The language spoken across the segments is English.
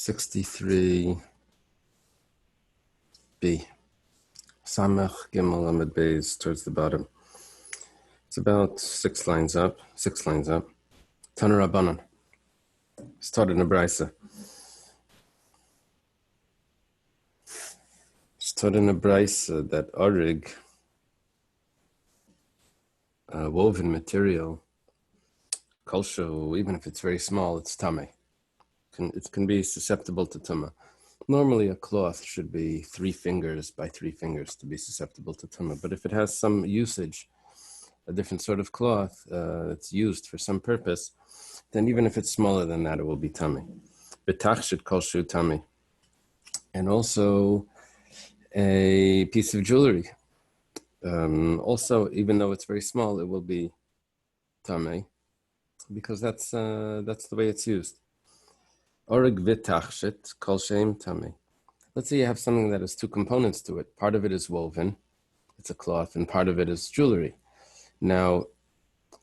63b. Samach Gimel Amid Beis towards the bottom. It's about six lines up. Tana Rabbanan. Started in a brisa. That arig, woven material, kolshu, even if it's very small, it's tameh. It can be susceptible to tumah. Normally, a cloth should be 3 fingers by 3 fingers to be susceptible to tumah. But if it has some usage, a different sort of cloth that's used for some purpose, then even if it's smaller than that, it will be tameh. Betachshit kolshu tameh. And also a piece of jewelry. Also, even though it's very small, it will be tameh, because that's the way it's used. Orig v'tachshit kol sheim tameh. Let's say you have something that has 2 components to it. Part of it is woven, it's a cloth, and part of it is jewelry. Now,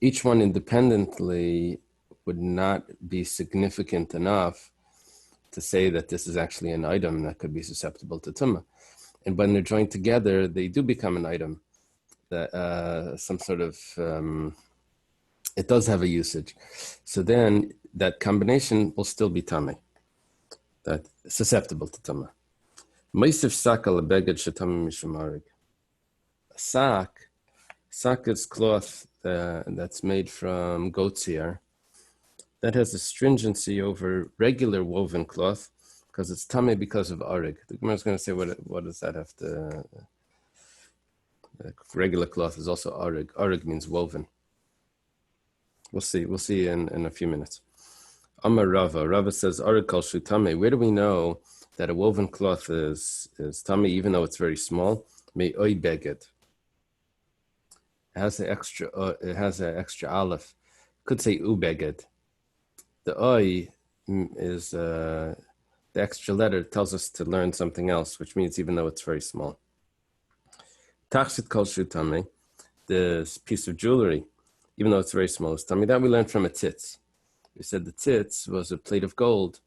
each one independently would not be significant enough to say that this is actually an item that could be susceptible to tumah. And when they're joined together, they do become an item that some sort of, it does have a usage. So then that combination will still be tameh, that susceptible to tameh. Meisif sak al beged shetameh mishum arig. Sak is cloth that's made from goat's hair. That has a stringency over regular woven cloth because it's tameh because of arig. The Gemara is going to say, what does that have to... regular cloth is also arig. Arig means woven. We'll see in a few minutes. Amar Rava. Rava says, arig kol shu tameh. Where do we know that a woven cloth is tameh, even though it's very small? May oy beged. It has an extra aleph. Could say ubeged. The oy is the extra letter tells us to learn something else, which means even though it's very small. Tachshit kol shu tameh. This piece of jewelry, even though it's very small, is tameh. That we learned from a tzitz. We said the tzitz was a plate of gold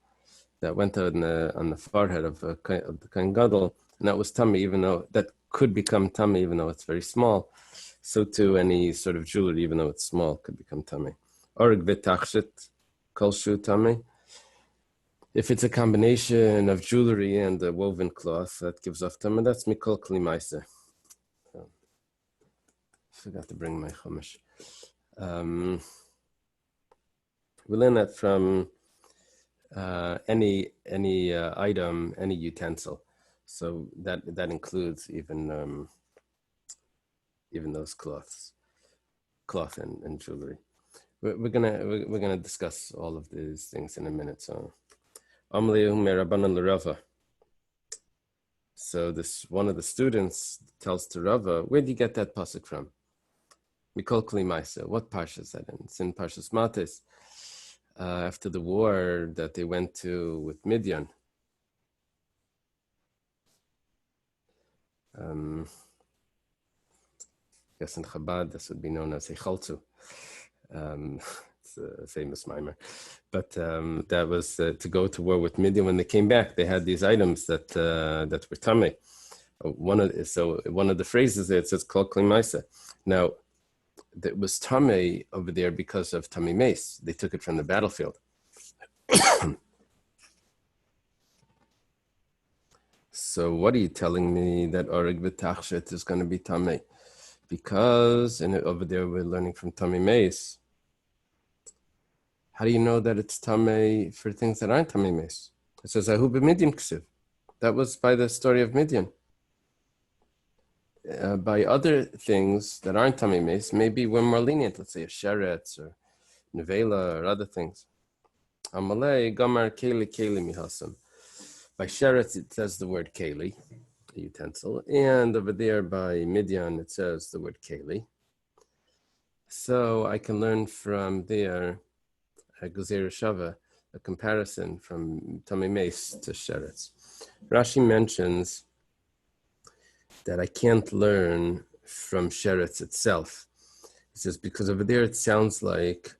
that went on the forehead of the Kohen Gadol, and that was tameh, even though that could become tameh, even though it's very small. So too, any sort of jewelry, even though it's small, could become tameh. Orig v'tachshit kol shu tameh. If it's a combination of jewelry and a woven cloth, that gives off tameh. That's mikol kli ma'aseh. Forgot to bring my chumash. We learn that from any item, any utensil. So that includes even those cloth and jewelry. We're gonna discuss all of these things in a minute. So, so this one of the students tells to Rava, where do you get that pasuk from? Mikol Kli Ma'aseh. What parsha is that in? It's in Parshas Matis. After the war that they went to with Midian. I guess in Chabad, this would be known as Echolzu. It's a famous mimer. But that was to go to war with Midian. When they came back, they had these items that were tameh. One of the phrases there, it says Kol Kli Ma'aseh. Now, that was tameh over there because of tameh mace. They took it from the battlefield. So what are you telling me that orig v'tachshit is going to be tameh? Because over there we're learning from tameh mace. How do you know that it's tameh for things that aren't tameh mace? It says ahu b'Midian ksiv. That was by the story of Midian. By other things that aren't tameh mace, maybe we're more lenient. Let's say a sheretz or nevela or other things. Amalei gamar keli mihasam. By sheretz it says the word keli, a utensil, and over there by Midian it says the word keli. So I can learn from there a gezer shava, a comparison from tameh mace to sheretz. Rashi mentions that I can't learn from sheretz itself. He says because over there it sounds like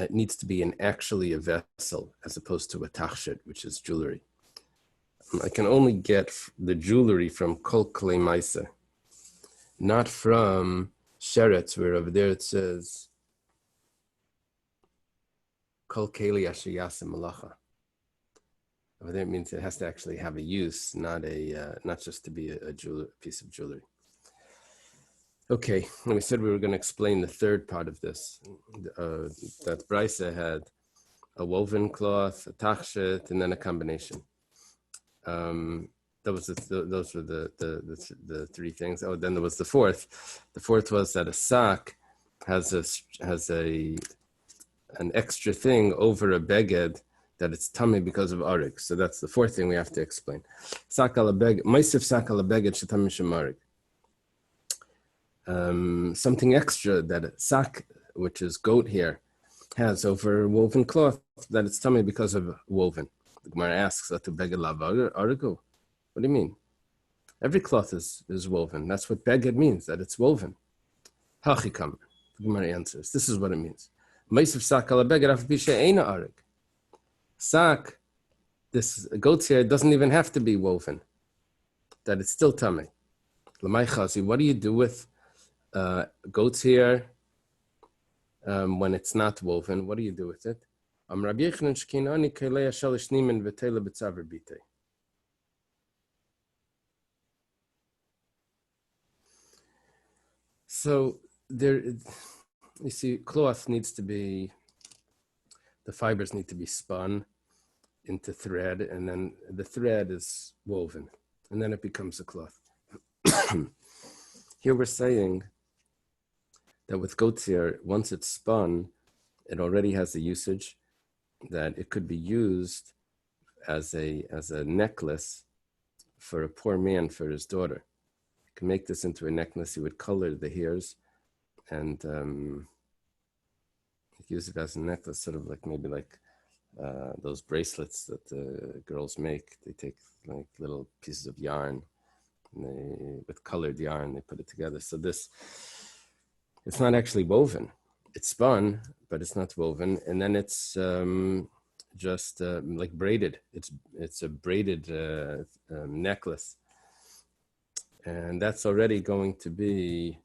it needs to be actually a vessel as opposed to a tachshit, which is jewelry. I can only get the jewelry from kol klei maisa, not from sheretz, where over there it says kol keli asher yasim malacha. Over there it means it has to actually have a use, not just to be a piece of jewelry. Okay, and we said we were going to explain the third part of this. That Brisa had a woven cloth, a tachshit, and then a combination. Those were the three things. Oh, then there was the fourth. The fourth was that a sack has an extra thing over a beged that it's tummy because of arik. So that's the fourth thing we have to explain. Sak ala beged, maisif sak ala beged shetam misham arik. Something extra that a sack, which is goat hair, has over woven cloth, that it's tummy because of woven. The Gemara asks, what do you mean? Every cloth is woven. That's what beged means, that it's woven. Hachikam. The Gemara answers, this is what it means. Sack, this goat's hair doesn't even have to be woven, that it's still tummy. What do you do with goat's hair when it's not woven? What do you do with it? So there, you see, cloth needs to be, the fibers need to be spun into thread, and then the thread is woven, and then it becomes a cloth. Here we're saying that with goat's hair, once it's spun, it already has a usage that it could be used as a necklace for a poor man for his daughter. You can make this into a necklace. He would color the hairs and use it as a necklace, sort of like maybe like those bracelets that the girls make. They take like little pieces of yarn, and with colored yarn, they put it together. So this, it's not actually woven. It's spun, but it's not woven. And then it's just like braided. It's a braided necklace. And that's already going to be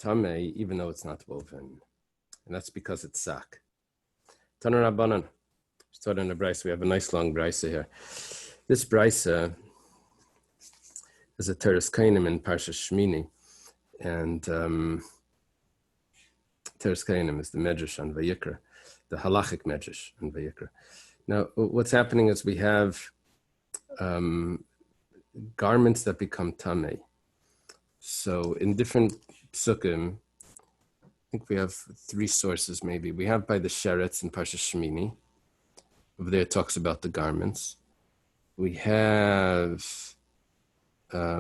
tamei, even though it's not woven. And that's because it's sak. Taner Rabbanan. Starting in a brisa. We have a nice long brisa here. This brisa is a teres kainim in Parsha Shmini. And teres kainim is the medrash on Vayikra, the halachic medrash on Vayikra. Now, what's happening is we have garments that become tamei. So in different psukim, I think we have three sources maybe. We have by the Sheretz in Parsha Shmini. Over there it talks about the garments. We have by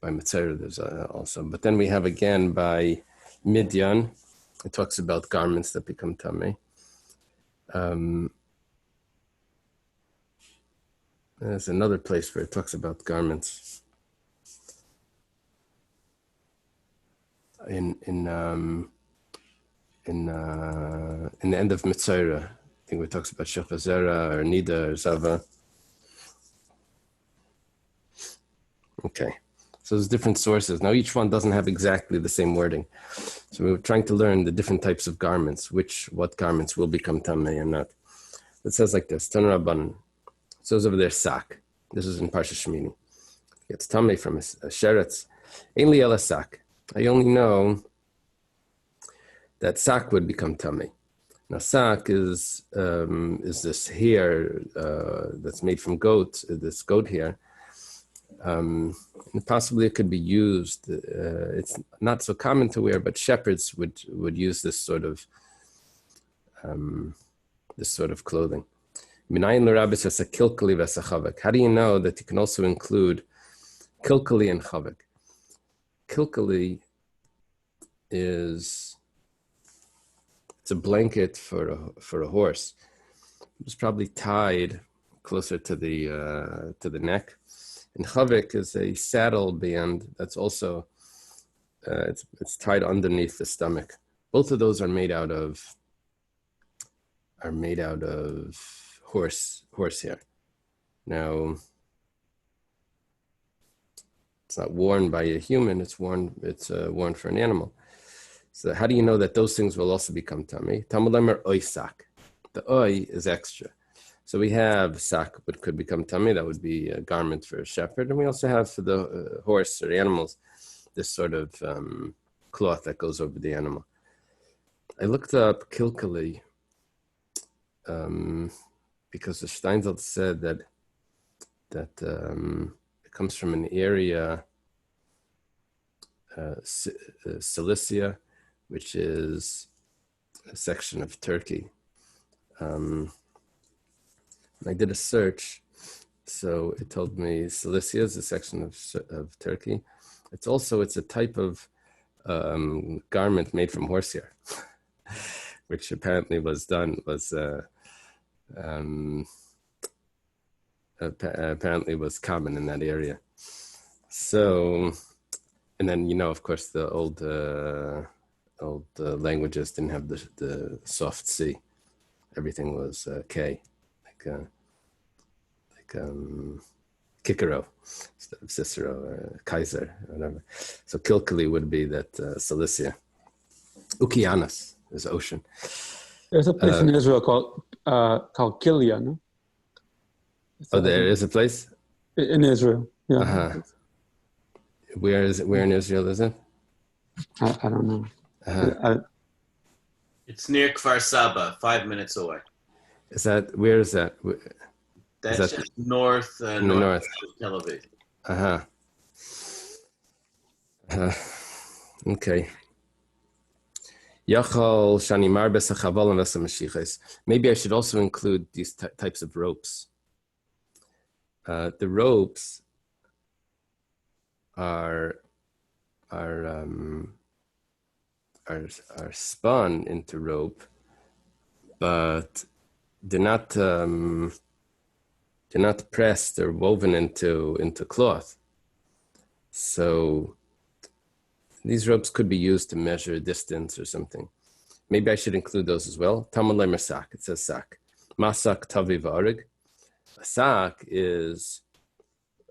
Mitzvah there's also. But then we have again by Midyan. It talks about garments that become tamei. There's another place where it talks about garments. In the end of Mitzvah, I think it talks about Shechazera or Nida or Zava. Okay, so there's different sources. Now each one doesn't have exactly the same wording. So we were trying to learn the different types of garments, what garments will become tamei and not. It says like this, Taner Rabbanan. It says over there, sak. This is in Parsha Shmini. It's tamei from a sheretz. Ein li ela sak. I only know that sak would become tamei. Now sak is this hair that's made from goat, this goat hair. And possibly it could be used. It's not so common to wear, but shepherds would use this sort of clothing. How do you know that you can also include kilkali and chavik? Kilkali it's a blanket for a horse. It was probably tied closer to the neck. And chavik is a saddle band that's also it's tied underneath the stomach. Both of those are made out of are made out of horsehair. Now, it's not worn by a human; it's worn for an animal. So, how do you know that those things will also become tummy? Talmud Lemer oy sak. The oy is extra. So we have sak, but could become tummy. That would be a garment for a shepherd, and we also have for the horse or animals this sort of cloth that goes over the animal. I looked up kilkali because the Steinsaltz said that it comes from an area, Cilicia, which is a section of Turkey. I did a search, so it told me Cilicia is a section of Turkey. It's a type of garment made from horsehair, which apparently was common in that area. So, and then of course the old languages didn't have the soft C. Everything was K, like Cicero instead of Cicero or Kaiser or whatever. So Kilkali would be that Cilicia. Okeanos is ocean. There's a place in Israel called Kilia, no? There is a place? In Israel, yeah. Uh-huh. Where is it? Where in Israel is it? I don't know. Uh-huh. It's near Kfar Saba, 5 minutes away. Where is that? That's just north of Tel Aviv. Okay. Maybe I should also include these types of ropes. The ropes are spun into rope, but they're not pressed or woven into cloth. So these ropes could be used to measure a distance or something. Maybe I should include those as well. Talmud Lemer sak. It says sak. Masak tavi v'arig. A sak is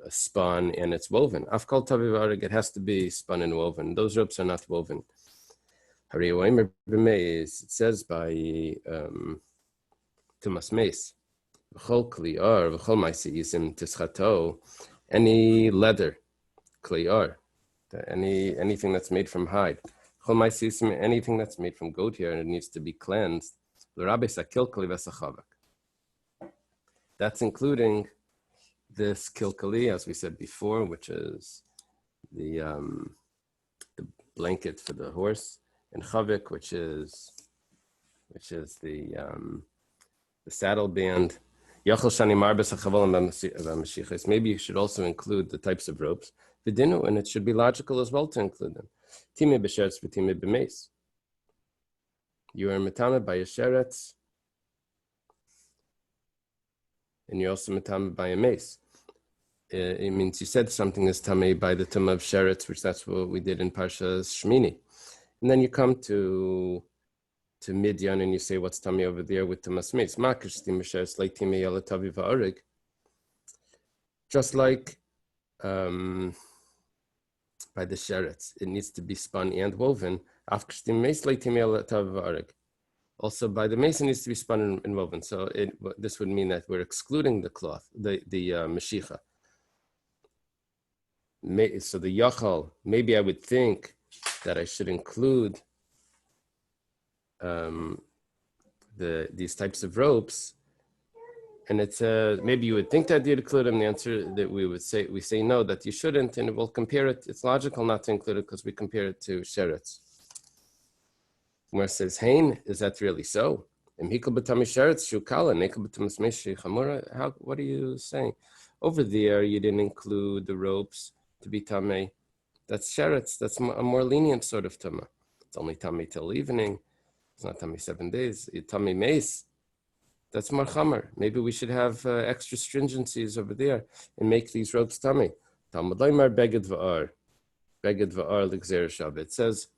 spun and it's woven. Afkal tavi v'arig. It has to be spun and woven. Those ropes are not woven. It says by Tumas Meis. V'chol kliar v'chol ma'aseisim tischato. Any leather, kliar. Anything that's made from hide. Anything that's made from goat hair and it needs to be cleansed. That's including this kilkali, as we said before, which is the blanket for the horse, and chavik, which is the saddle band. Maybe you should also include the types of ropes. And it should be logical as well to include them. Time b'sheretz v'time b'meis. You are metame by a sheretz, and you're also metame by a mace. It means you said something is tame by the tumah of sheretz, which that's what we did in Parshas Shmini. And then you come to Midyan and you say what's tame over there with tumas mace. Makish time b'sheretz like time yala tavi va'arig. Just like by the sheretz, it needs to be spun and woven. Also, by the mace, it needs to be spun and woven. So this would mean that we're excluding the cloth, the meshicha. So the yachal, maybe I would think that I should include these types of ropes. And it's maybe you would think that you'd include them. The answer that we say no, that you shouldn't, and we'll compare it. It's logical not to include it because we compare it to sheretz. Where it says hein, is that really so? What are you saying? Over there, you didn't include the ropes to be tamei. That's sheretz. That's a more lenient sort of tameh. It's only tamei till evening. It's not tamei 7 days. Tamei meis. That's more chamer. Maybe we should have extra stringencies over there and make these ropes tummy. Talmud Leimar beged v'ar l'gzer shav. It says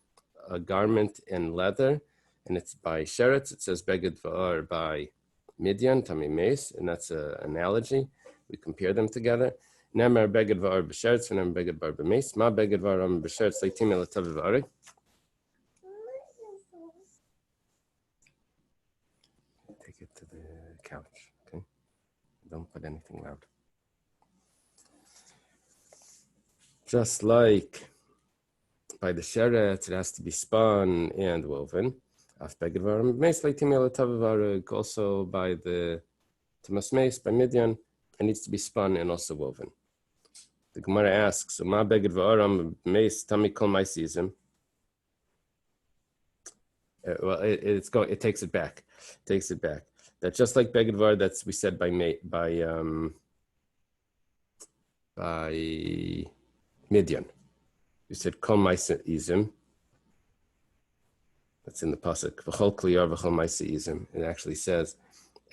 a garment in leather, and it's by sheretz. It says beged va'ar by Midian, Tami Meis, and that's an analogy. We compare them together. Nemer beged va'ar b'sheretz, v'nemer beged va'ar b'meis. Ma beged va'ar b'sheretz, leitim elatav v'ari. Take it to the couch, okay? Don't put anything loud. Just like by the sheretz, it has to be spun and woven. Also by the Tumas Meis, by Midian, it needs to be spun and also woven. The Gemara asks, Ma beged va'aram meis tami kol maisizim. Well, it takes it back. That just like beged va'ar, that's we said by Midian. You said kol maisizim. That's in the pasuk. V'chol kliyar v'chol maisizim. It actually says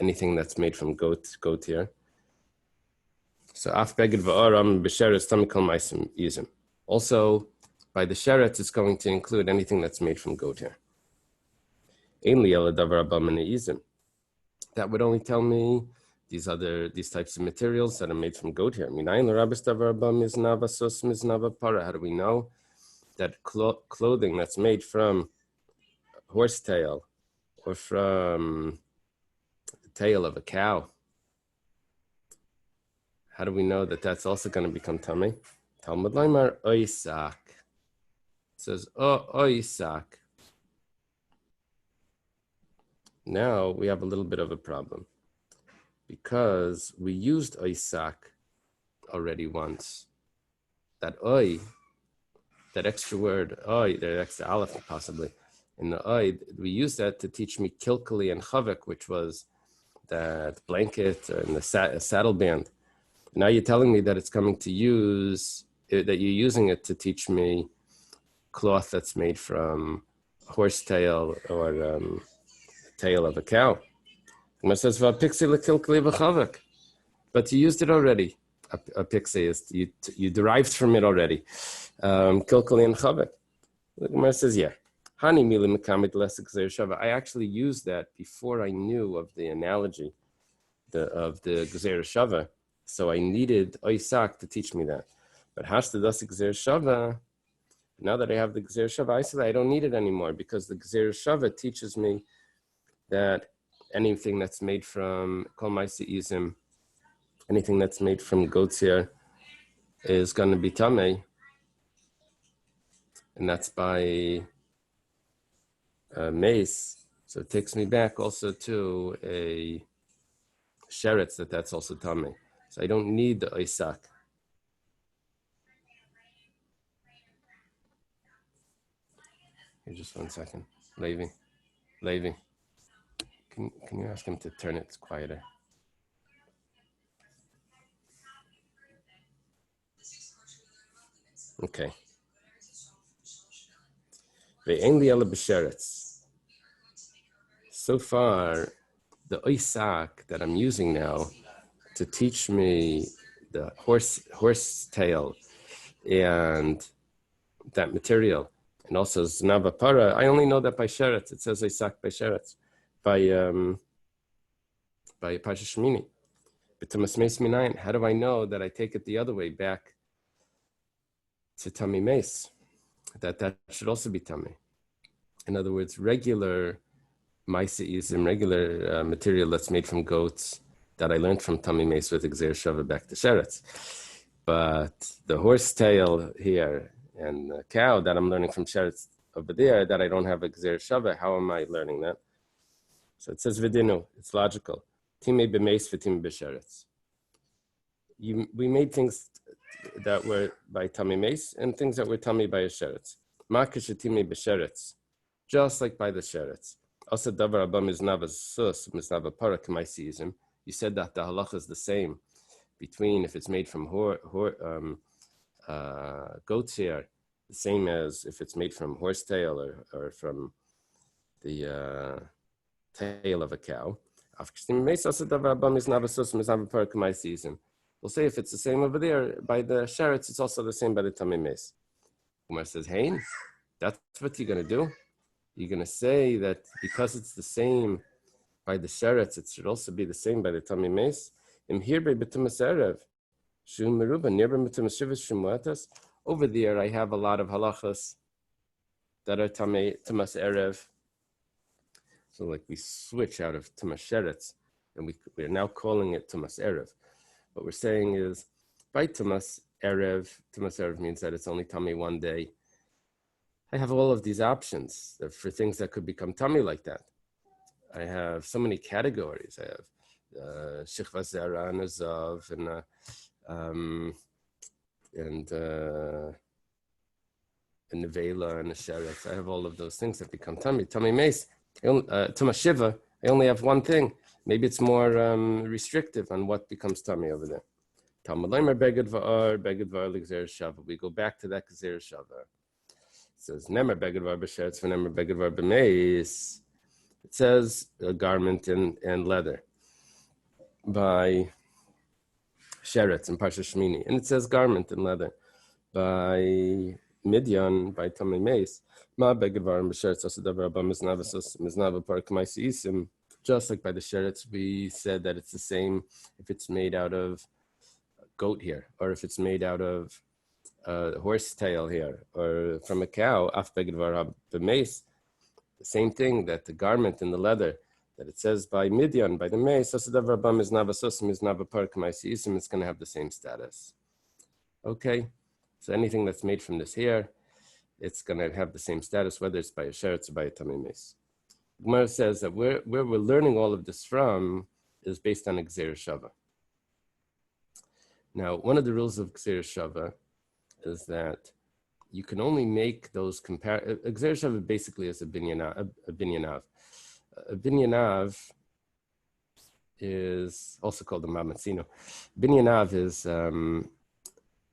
anything that's made from goat here. So af beged va'aram b'sheretz tami kol maisizim. Also, by the sheretz, it's going to include anything that's made from goat hair. Ein li ela davar haba min ha'izim. That would only tell me these types of materials that are made from goat hair. Minayin l'rabis davar haba miznava sus miznava para. How do we know that clothing that's made from horsetail or from the tail of a cow, how do we know that that's also going to become tummy? Talmud Laimar oisak. It says oisak. Now we have a little bit of a problem because we used oisak already once. That oi, that extra word oi, that extra aleph possibly, in the oi, we used that to teach me kilkali and chavik, which was that blanket and the saddle band. Now you're telling me that it's coming to that you're using it to teach me cloth that's made from horsetail or tail of a cow. It says but you used it already. A pixie is you derived from it already. Kilkali and chavik. The Gemara says, yeah. I actually used that before I knew of the analogy of the Gezer Shava. So I needed Oisak to teach me that. But Hashta das Gezer Shava, now that I have the Gezer Shava, I don't need it anymore because the Gezer Shava teaches me that anything that's made from Kol Maisi Izim, anything that's made from goat's hair is going to be Tameh. And that's by mace. So it takes me back also to a sheretz that's also Tameh. So I don't need the Isak. Here, just 1 second. Levi. Can you ask him to turn it quieter? Okay. So far, the Isak that I'm using now to teach me the horse tail and that material, and also Znava Para, I only know that by Sheretz. It says Isak by Sheretz, by Pasha Shemini. But to Masmeis Minayin, how do I know that I take it the other way back to Tami Meis? That should also be Tami. In other words, regular Maisiism, regular material that's made from goats that I learned from Tami Meis with Gzer Shava back to Sheretz. But the horse tail here and the cow that I'm learning from Sheretz over there that I don't have a Gzer Shava, how am I learning that? So it says Vidinu, it's logical. Time b'meis v'time b'sheretz. We made things that were by Tami Meis and things that were Tami by a Sheretz. Ma'kash v'time b'sheretz. Just like by the sheretz. Also, davar haba miznava sus, miznava para k'maisizim. You said that the halacha is the same between if it's made from goat's hair, the same as if it's made from horsetail or from the tail of a cow. We'll say if it's the same over there by the sheretz, it's also the same by the Tami Meis. Umar says, hey, that's what you're going to do? you're going to say that because it's the same by the sheretz, it should also be the same by the Tamei Meis. Over there, I have a lot of halachas that are Tumas Erev. So like we switch out of Tumas Sheretz, and we're now calling it Tumas Erev. What we're saying is, by Tumas Erev means that it's only Tummy one day. I have all of these options for things that could become tummy like that. I have so many categories. I have Shechva Zera and Azav and Nevela and Sheretz. I have all of those things that become tummy. Tummy Meis, Tumas Shiva, I only have one thing. Maybe it's more restrictive on what becomes tummy over there. Talmud Leimer Beged Va'ar L'Gzer Shava. We go back to that Gzer Shava. It says Nemer Beged Va'ar B'Sheretz V'Nemer Beged Va'ar B'Meis. It says a garment and leather by Sheretz and Parsha Shmini, and it says garment and leather by Midyan by Tamei Meis. Ma Beged Va'ar B'Sheretz Asedavar Abba Miznava Park Maisi Isim. Just like by the Sheretz, we said that it's the same if it's made out of goat hair, or if it's made out of horse tail hair, or from a cow, af beged v'ar b'meis. The same thing, that the garment and the leather, that it says by Midyan, by the meis, it's going to have the same status. Okay, so anything that's made from this hair, it's going to have the same status, whether it's by a sheretz or by a tamei meis. Gemara says that where we're learning all of this from is based on Gzer Shava. Now, one of the rules of Gzer Shava is that you can only make those Gzer Shava basically is a binyanav. A binyanav is also called a mamatzino. Binyanav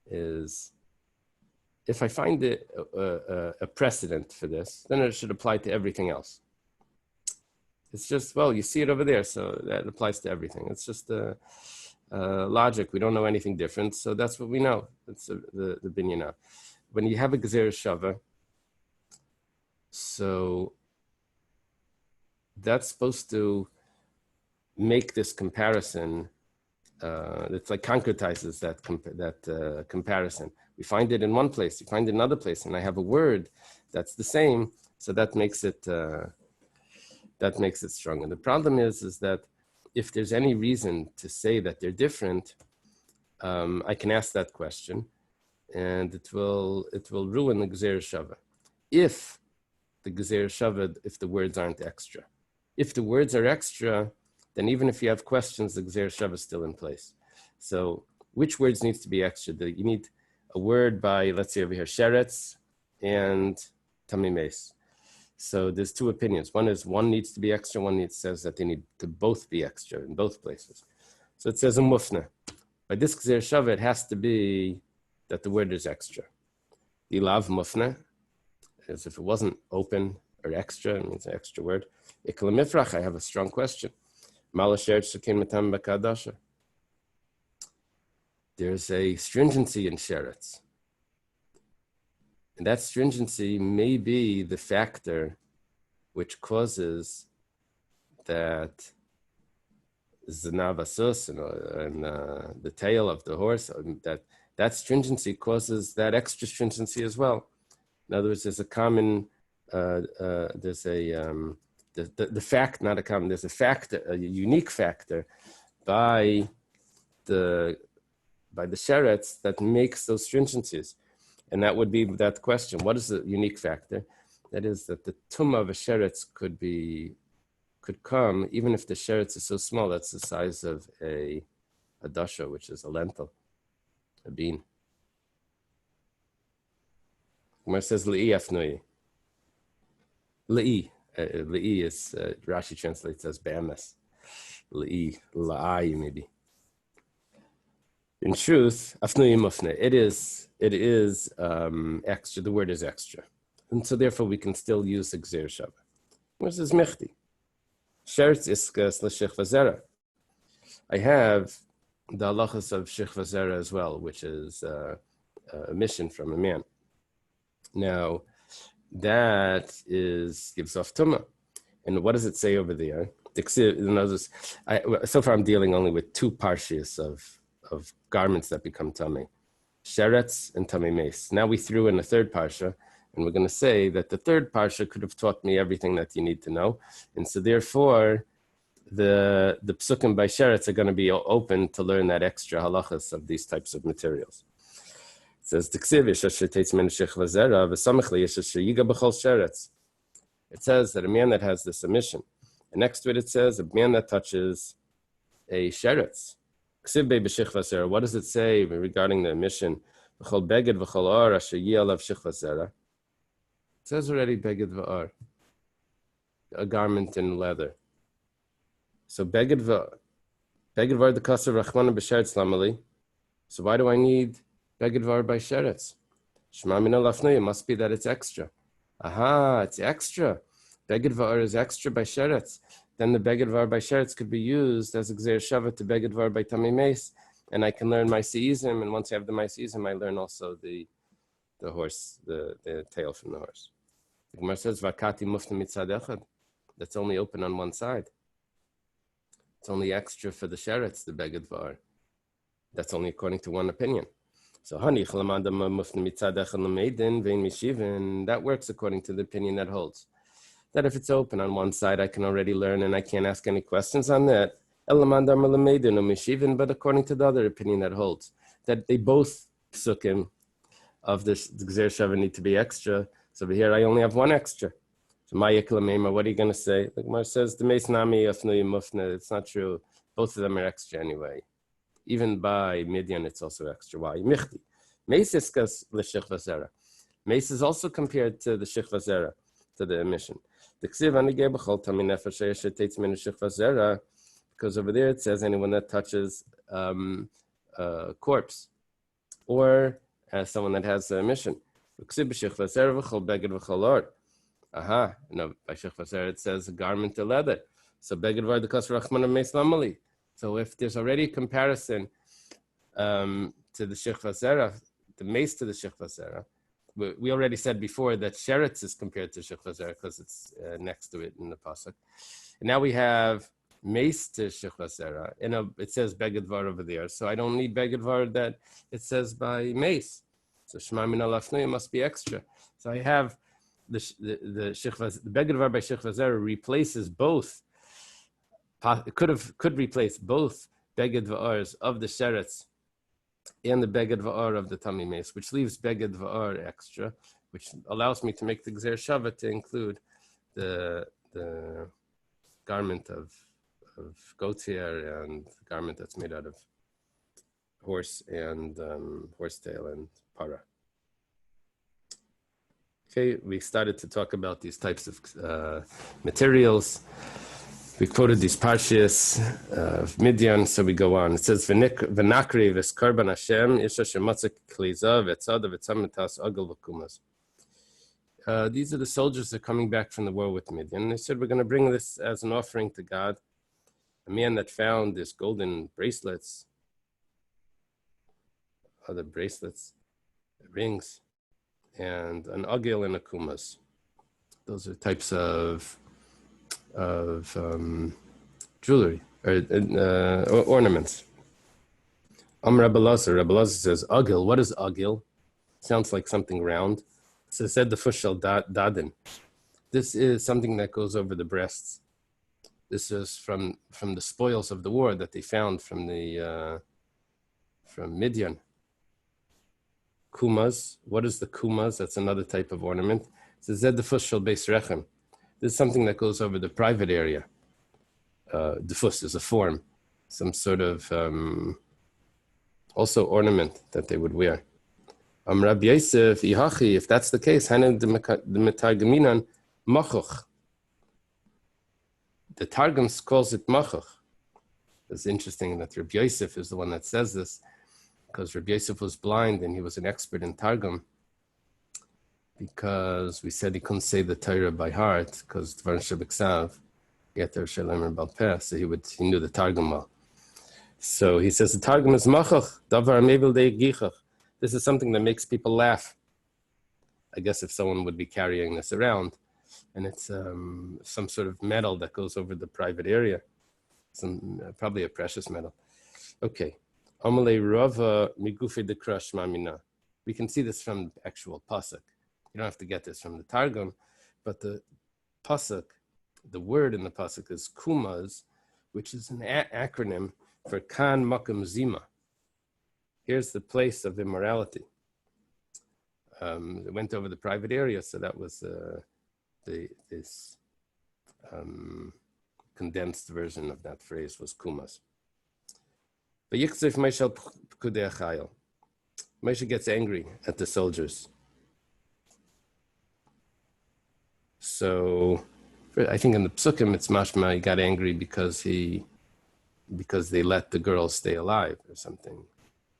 is if I find a precedent for this, then it should apply to everything else. It's just, well, you see it over there, so that applies to everything. It's just logic. We don't know anything different, so that's what we know. It's the binyanav. When you have a Gzer Shava, so that's supposed to make this comparison. It's like concretizes that comparison. We find it in one place, you find it in another place, and I have a word that's the same, so that makes it strong. And the problem is that if there's any reason to say that they're different, I can ask that question, and it will ruin the Gzer Shava. If the Gzer Shava, if the words aren't extra. If the words are extra, then even if you have questions, the Gzer Shava is still in place. So which words needs to be extra? You need a word by, let's say over here, Sheretz and Tamei Meis. So there's two opinions. One is one needs to be extra, one says that they need to both be extra in both places. So it says a mufna. By this Gzer Shava, it has to be that the word is extra. Ilav mufna, as if it wasn't open or extra, it means an extra word. Ikla mifrach, I have a strong question. There's a stringency in sheretz. And that stringency may be the factor which causes that zanav asus and the tail of the horse, that stringency causes that extra stringency as well. In other words, there's a common, there's the fact, not a common, there's a factor, a unique factor by the sheretz that makes those stringencies. And that would be that question. What is the unique factor? That is that the tumah of a sheretz could come, even if the sheretz is so small, that's the size of a dasha, which is a lentil, a bean. Gemara says le'i afnoi. Le'i. Le'i is, Rashi translates as be'emes. Le'i, la'ai maybe. In truth, afnoi mufne, it is extra, the word is extra. And so therefore we can still use the Gzer Shava. What is mechti? Sheretz iskas l'shechva zera. I have the halachas of shechva zera as well, which is a mission from a man. Now, that gives off tumah. And what does it say over there? So far I'm dealing only with two parshias of garments that become tummy, sheretz and tummy mace. Now we threw in a third parsha, and we're going to say that the third parsha could have taught me everything that you need to know. And so therefore, the psukim by sheretz are going to be open to learn that extra halachas of these types of materials. It says, it says that a man that has this emission, and next to it, it says a man that touches a sheretz. What does it say regarding the emission? It says already beged va'ar, a garment in leather. So beged va'ar the kasav rachmana b'sheretz lamali. So why do I need beged va'ar by sheretz? Shema mina lafnei, it must be that it's extra. Aha, it's extra. Beged va'ar is extra by sheretz. Then the beged va'ar by sheretz could be used as a gzeir shava to beged va'ar by tamei meis, and I can learn my seizim. And once I have the my seizim, I learn also the horse, the tail from the horse. The Gemara says vakati mufna mitzad echad. That's only open on one side. It's only extra for the sheretz, the beged va'ar. That's only according to one opinion. So that works according to the opinion that holds that if it's open on one side, I can already learn and I can't ask any questions on that. But according to the other opinion that holds that they both psukim of this gzeir shava need to be extra. So over here I only have one extra. So what are you going to say? The Gemara says the meis nami afnui mufna. It's not true. Both of them are extra anyway. Even by Midian, it's also extra. Why? Michti. Mace is l'shich v'zera. Mace is also compared to the shich v'zera, to the emission. Because over there it says anyone that touches a corpse or someone that has a emission. Aha, no, by shich v'zera it says a garment of leather. So beged v'ar the kasra rachmana meis lamali. So if there's already a comparison to the shich v'zera, the mace to the shich v'zera, we already said before that sheretz is compared to shich v'zera because it's next to it in the pasuk. And now we have mace to shich v'zera. It says beged v'ar over there, so I don't need beged v'ar that it says by mace. So shema min alafnei must be extra. So I have the shich v'zera, the beged v'ar by shich v'zera replaces both. It could replace both beged va'ars of the sheretz and the beged va'ar of the tamei meis, which leaves beged va'ar extra, which allows me to make the gzeir shava to include the garment of goat's hair and the garment that's made out of horse and horsetail and para. Okay, we started to talk about these types of materials. We quoted these parshias of Midian, so we go on. It says, "V'nakri v'skarban Hashem isha shematzik kliza v'tzada v'tzamitas agel v'kumas." These are the soldiers that are coming back from the war with Midian. They said, we're going to bring this as an offering to God. A man that found this golden bracelets, other bracelets, rings, and an agil and a kumas. Those are types of jewelry or ornaments. Rabbi Lazar says, agil, what is agil? Sounds like something round. So said the fushal dadin. This is something that goes over the breasts. This is from the spoils of the war that they found from Midian. Kumas. What is the kumas? That's another type of ornament. So zed the fushal beis rechem. This is something that goes over the private area. The fus is a form, some sort of also ornament that they would wear. Rabbi Yosef, Ihachi, if that's the case, the Targum calls it machuch. It's interesting that Rabbi Yosef is the one that says this, because Rabbi Yosef was blind and he was an expert in Targum, because we said he couldn't say the Torah by heart, because Dvar Shabbat Yeter Shalem Bal Peh, so he knew the Targum well. So he says the Targum is machuch, davar mebil de gichach. This is something that makes people laugh. I guess if someone would be carrying this around, and it's some sort of metal that goes over the private area, probably a precious metal. Okay. Amalei Rava Migufi de Krush Mamina. We can see this from the actual pasuk. You don't have to get this from the Targum, but the pasuk, the word in the pasuk is kumaz, which is an acronym for kan makam zima. Here's the place of immorality. It went over the private area, so that was this condensed version of that phrase was kumas. But Yiksif Moshe gets angry at the soldiers. So I think in the psukim it's mashma he got angry because they let the girls stay alive or something.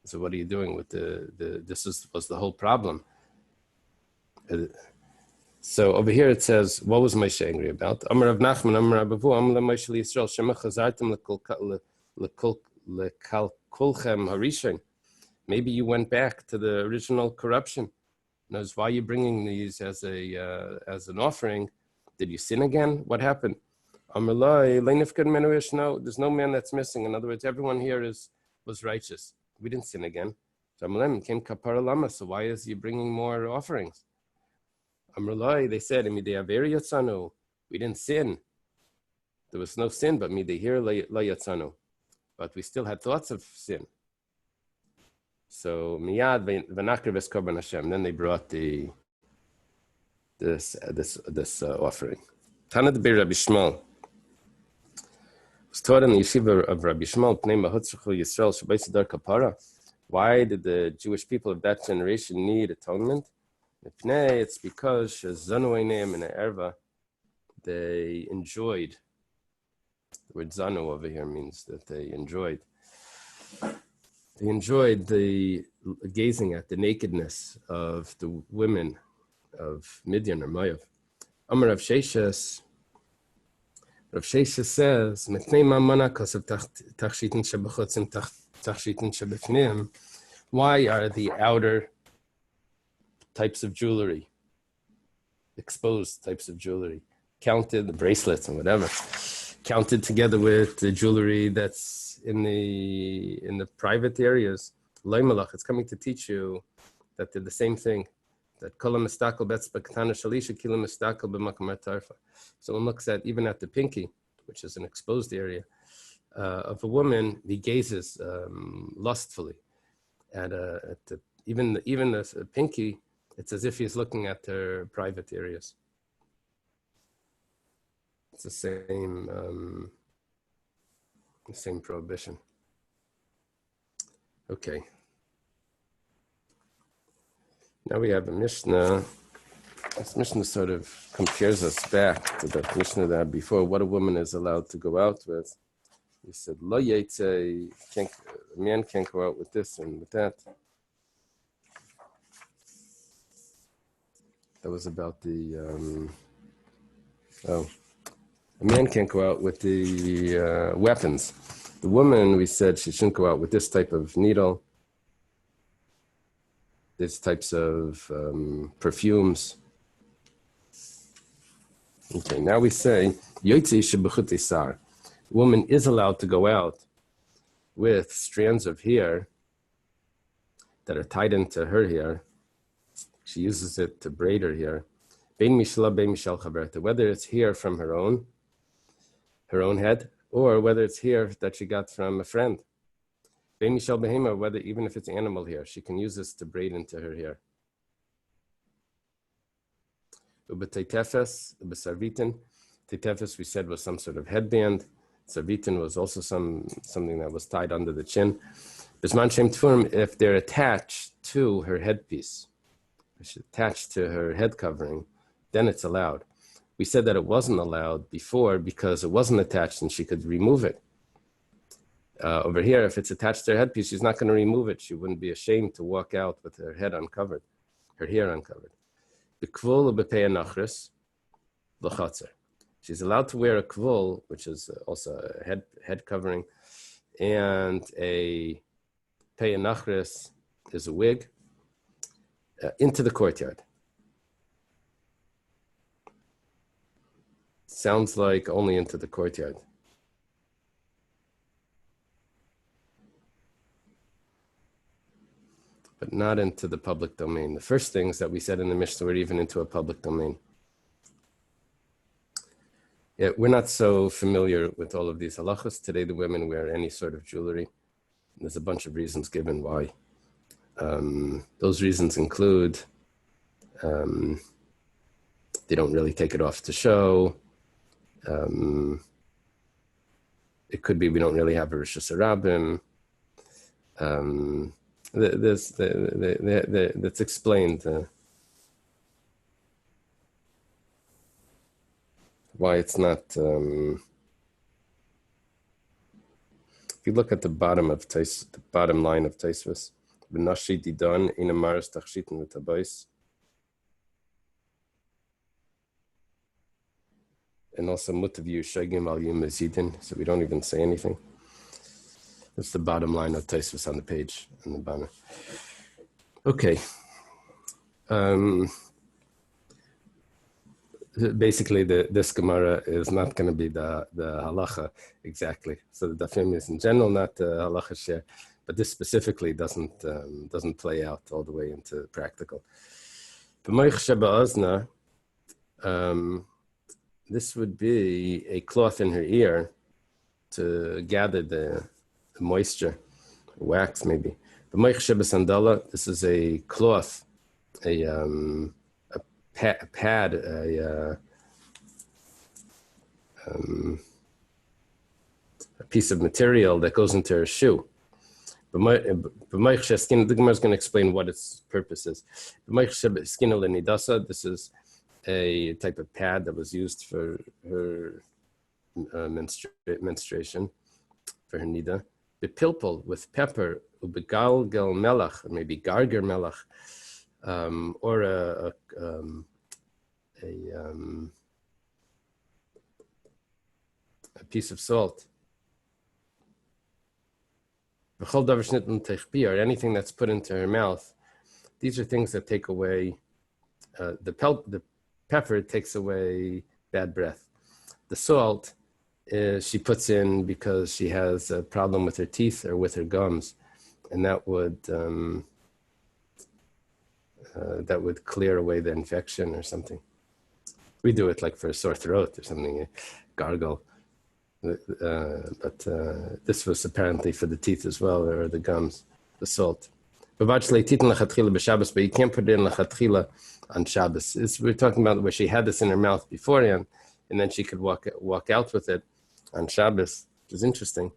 So what are you doing with this was the whole problem. So over here it says, what was Moshe angry about? Amar Rav Nachman, Amar Rav Avu, Amar Moshe Yisrael, Shema chazartem lekalkulchem harishon. Maybe you went back to the original corruption. Knows why you're bringing these as an offering. Did you sin again? What happened? No, there's no man that's missing. In other words, everyone here was righteous. We didn't sin again. So why is he bringing more offerings? They said, we didn't sin. There was no sin, but but we still had thoughts of sin. So miyad v'nakriv korban Hashem. Then they brought this offering. Tanad be Rabbi Shmuel was taught in the yeshiva of Rabbi Shmuel. Pnei mahutzachu Yisrael shabayis dar kapara. Why did the Jewish people of that generation need atonement? It's because zanu eineim in erva they enjoyed. The word zanu over here means that they enjoyed. They enjoyed the gazing at the nakedness of the women of Midian or Moav. Amar Rav Sheshes says, why are the outer types of jewelry, exposed types of jewelry, counted, the bracelets and whatever, counted together with the jewelry that's in the private areas? It's coming to teach you that they're the same thing. That so one looks at even at the pinky, which is an exposed area of a woman, he gazes lustfully at even the pinky. It's as if he's looking at her private areas. It's the same prohibition. Okay. Now we have a Mishnah. This Mishnah sort of compares us back to the Mishnah that before, what a woman is allowed to go out with. He said, Lo yetze, a man can't go out with this and with that. That was about a man can't go out with the weapons. The woman, we said she shouldn't go out with this type of needle, these types of perfumes. Okay, now we say, the woman is allowed to go out with strands of hair that are tied into her hair. She uses it to braid her hair. Whether it's hair from her own head, or whether it's hair that she got from a friend. Whether even if it's animal hair, she can use this to braid into her hair. Teitefes, we said, was some sort of headband. Sarvitin was also something that was tied under the chin. If they're attached to her headpiece, attached to her head covering, then it's allowed. We said that it wasn't allowed before because it wasn't attached and she could remove it. Over here, if it's attached to her headpiece, she's not going to remove it. She wouldn't be ashamed to walk out with her head uncovered, her hair uncovered. She's allowed to wear a kvul, which is also a head covering, and a pei nachris is a wig, into the courtyard. sounds like only into the courtyard. But not into the public domain. The first things that we said in the Mishnah were even into a public domain. Yeah, we're not so familiar with all of these halachas. Today, the women wear any sort of jewelry. There's a bunch of reasons given why. Those reasons include they don't really take it off to show. It could be we don't really have a Rosh Hashanah. That's explained why it's not. If you look at the bottom of the bottom line of Taisvus, B'nashi didan ina maris tachshitin v'tabais, and also mutav yushagim al yum mezidin. So we don't even say anything. That's the bottom line of Taisvus on the page in the banner. Okay. Basically, this Gemara is not going to be the halacha exactly. So the Daf Yomi is in general not the halacha share, but this specifically doesn't play out all the way into practical. This would be a cloth in her ear to gather the moisture, wax maybe. This is a cloth, a pad, a piece of material that goes into her shoe. The Gemara is going to explain what its purpose is. This is a type of pad that was used for her menstruation, for her nida. Bepilpul, with pepper, ubegalgel melach, or maybe garger melach, or a piece of salt. Or anything that's put into her mouth. These are things that take away, the pepper takes away bad breath. The salt she puts in because she has a problem with her teeth or with her gums, and that would clear away the infection or something. We do it like for a sore throat or something, gargle. But this was apparently for the teeth as well, or the gums, the salt. But you can't put it in lechatchila on Shabbos. We're talking about where she had this in her mouth beforehand, and then she could walk out with it on Shabbos, which is interesting.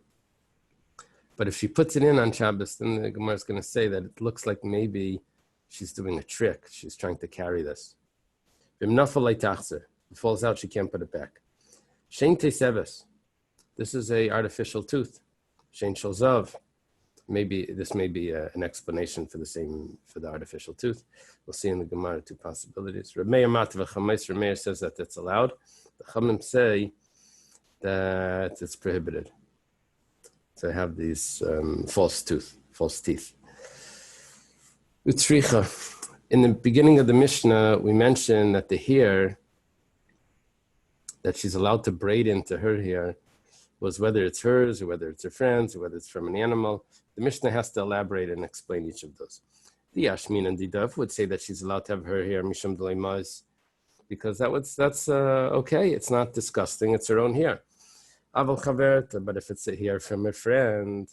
But if she puts it in on Shabbos, then the Gemara is going to say that it looks like maybe she's doing a trick. She's trying to carry this. If it falls out, she can't put it back. Shein teseves. This is a artificial tooth. Shein shalzav. Maybe this may be an explanation for the artificial tooth. We'll see in the Gemara two possibilities. Rameir says that it's allowed. The Chamim say that it's prohibited to have these false teeth. Utzricha. In the beginning of the Mishnah, we mentioned that the hair that she's allowed to braid into her hair was whether it's hers or whether it's her friend's or whether it's from an animal. The Mishnah has to elaborate and explain each of those. The Yashmin and Didav would say that she's allowed to have her hair mishum d'leimaz, because that's okay. It's not disgusting. It's her own hair. Aval chaverta, but if it's a hair from a friend,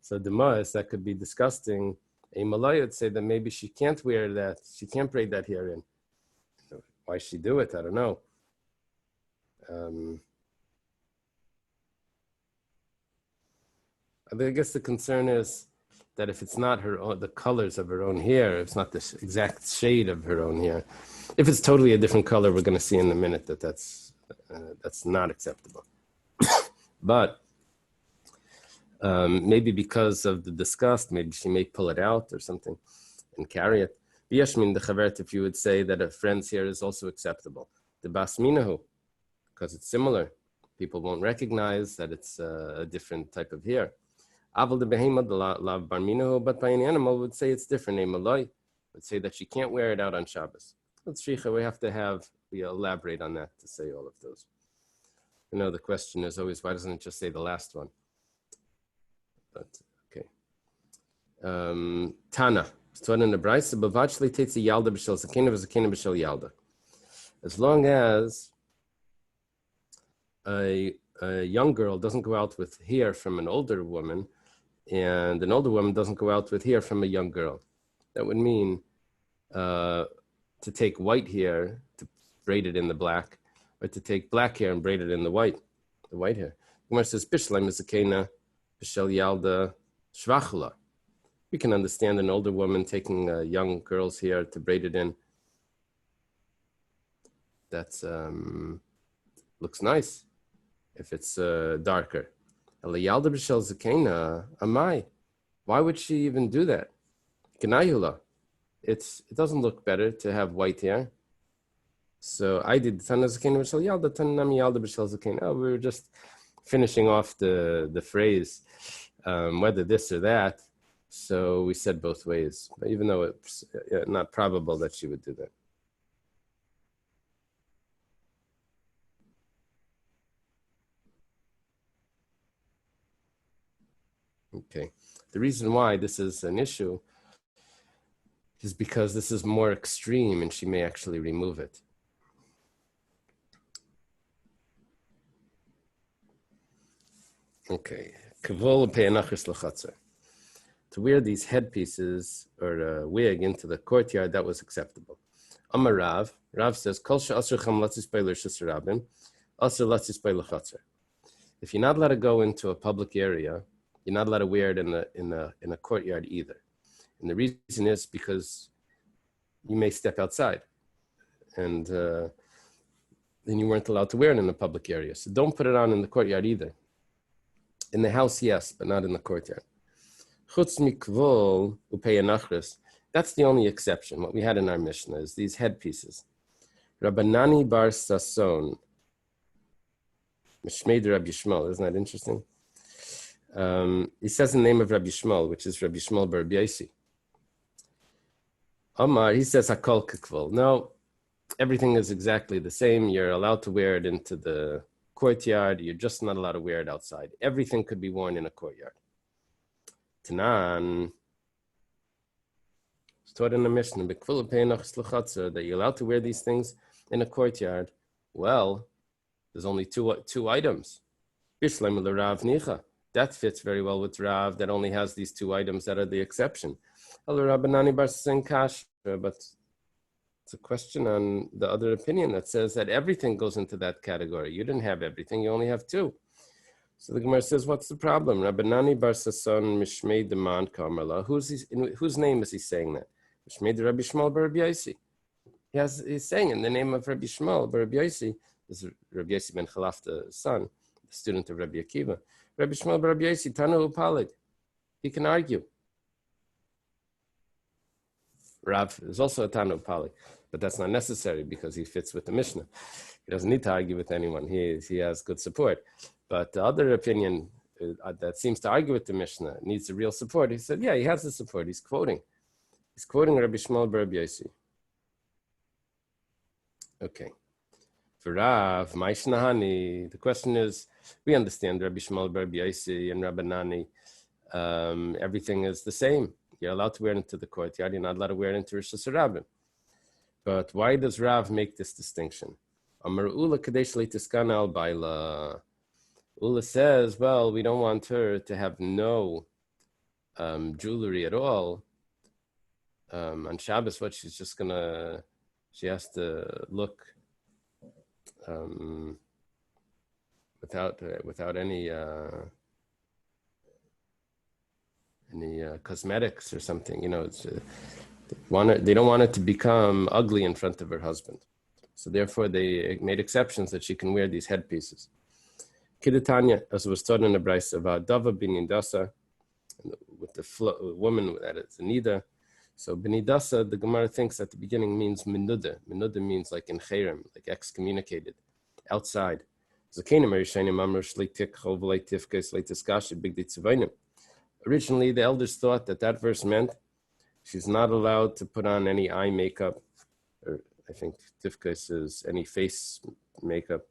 so the maz, that could be disgusting. A Malay would say that maybe she can't wear that. She can't braid that hair in. Why she do it? I don't know. I guess the concern is that if it's not her own, the colors of her own hair, if it's not the exact shade of her own hair, if it's totally a different color, we're going to see in a minute that that's not acceptable. But maybe because of the disgust, maybe she may pull it out or something and carry it. Biyashmin the chavert, if you would say that a friend's hair is also acceptable. The basminahu, because it's similar. People won't recognize that it's a different type of hair. Aval the behema the lav barminahu, but by an animal would say it's different. A malay would say that she can't wear it out on Shabbos. Let's shricha, we elaborate on that to say all of those. The question is always, why doesn't it just say the last one? But, okay. Tana. In the Brisa, Bavachli takes a Yalda B'Shel Zakena v'Zakena B'Shel Yalda. As long as a young girl doesn't go out with hair from an older woman, and an older woman doesn't go out with hair from a young girl, that would mean to take white hair to braid it in the black, or to take black hair and braid it in the white hair. Gemara says, Bishleim is Zakena B'Shel Yalda Shvachula. We can understand an older woman taking a young girl's hair to braid it in. That's looks nice if it's darker. Yalda b'shel zakena, amai. Why would she even do that? Kenayula. It doesn't look better to have white hair. So I did tana zakena b'shel yalda, tanami yalda b'shel zakena. We were just finishing off the phrase, whether this or that. So we said both ways, even though it's not probable that she would do that. Okay. The reason why this is an issue is because this is more extreme and she may actually remove it. Okay. To wear these headpieces or a wig into the courtyard, that was acceptable. Amar Rav says, if you're not allowed to go into a public area, you're not allowed to wear it in a courtyard either. And the reason is because you may step outside, and then you weren't allowed to wear it in the public area. So don't put it on in the courtyard either. In the house, yes, but not in the courtyard. Chutz mikvol upei anachris. That's the only exception. What we had in our Mishnah is these headpieces. Rabbanani bar Sason, Mishmeid Rabbi Yishmael. Isn't that interesting? He says the name of Rabbi Yishmael, which is Rabbi Yishmael bar Biasi. Omar, he says hakol kekvol. No, everything is exactly the same. You're allowed to wear it into the courtyard. You're just not allowed to wear it outside. Everything could be worn in a courtyard. Tanan, it's taught in the Mishnah, that you're allowed to wear these things in a courtyard. Well, there's only two items. That fits very well with Rav, that only has these two items that are the exception. But it's a question on the other opinion that says that everything goes into that category. You didn't have everything, you only have two. So the Gemara says, what's the problem? Rabbanani bar Sason Mishmei Deman Kamarla. Whose name is he saying that? Mishmei Rabbi Yishmael bar Rabbi Yosi. He's saying in the name of Rabbi Yishmael bar Rabbi Yosi. This is Rabbi Yosi ben Chalaf, the son, the student of Rabbi Akiva. Rabbi Yishmael bar Rabbi Yosi, Tanu Upalig. He can argue. Rav is also a Tanu Upalig, but that's not necessary because he fits with the Mishnah. He doesn't need to argue with anyone. He has good support. But the other opinion that seems to argue with the Mishnah needs a real support. He said, yeah, he has the support. He's quoting Rabbi Yishmael bar Rabbi Yosi. Okay. For Rav, Maishnahani, the question is, we understand Rabbi Yishmael bar Rabbi Yosi and Rabbanani. Everything is the same. You're allowed to wear it into the courtyard. You're not allowed to wear it into Rosh Hashanah. But why does Rav make this distinction? Amar Ula Kadesh Leitiskana al Baila. Ula says, well, we don't want her to have no jewelry at all. On Shabbos, she has to look without any cosmetics or something. They don't want it to become ugly in front of her husband. So therefore, they made exceptions that she can wear these headpieces. Kidatanya, as was taught in the Brisa about Dava bin Indasa, with the woman that is Nida. So bin Indasa, the Gemara thinks at the beginning means minuda. Minuda means like in cherem, like excommunicated, outside. Originally, the elders thought that verse meant she's not allowed to put on any eye makeup, or I think tifkas is any face makeup.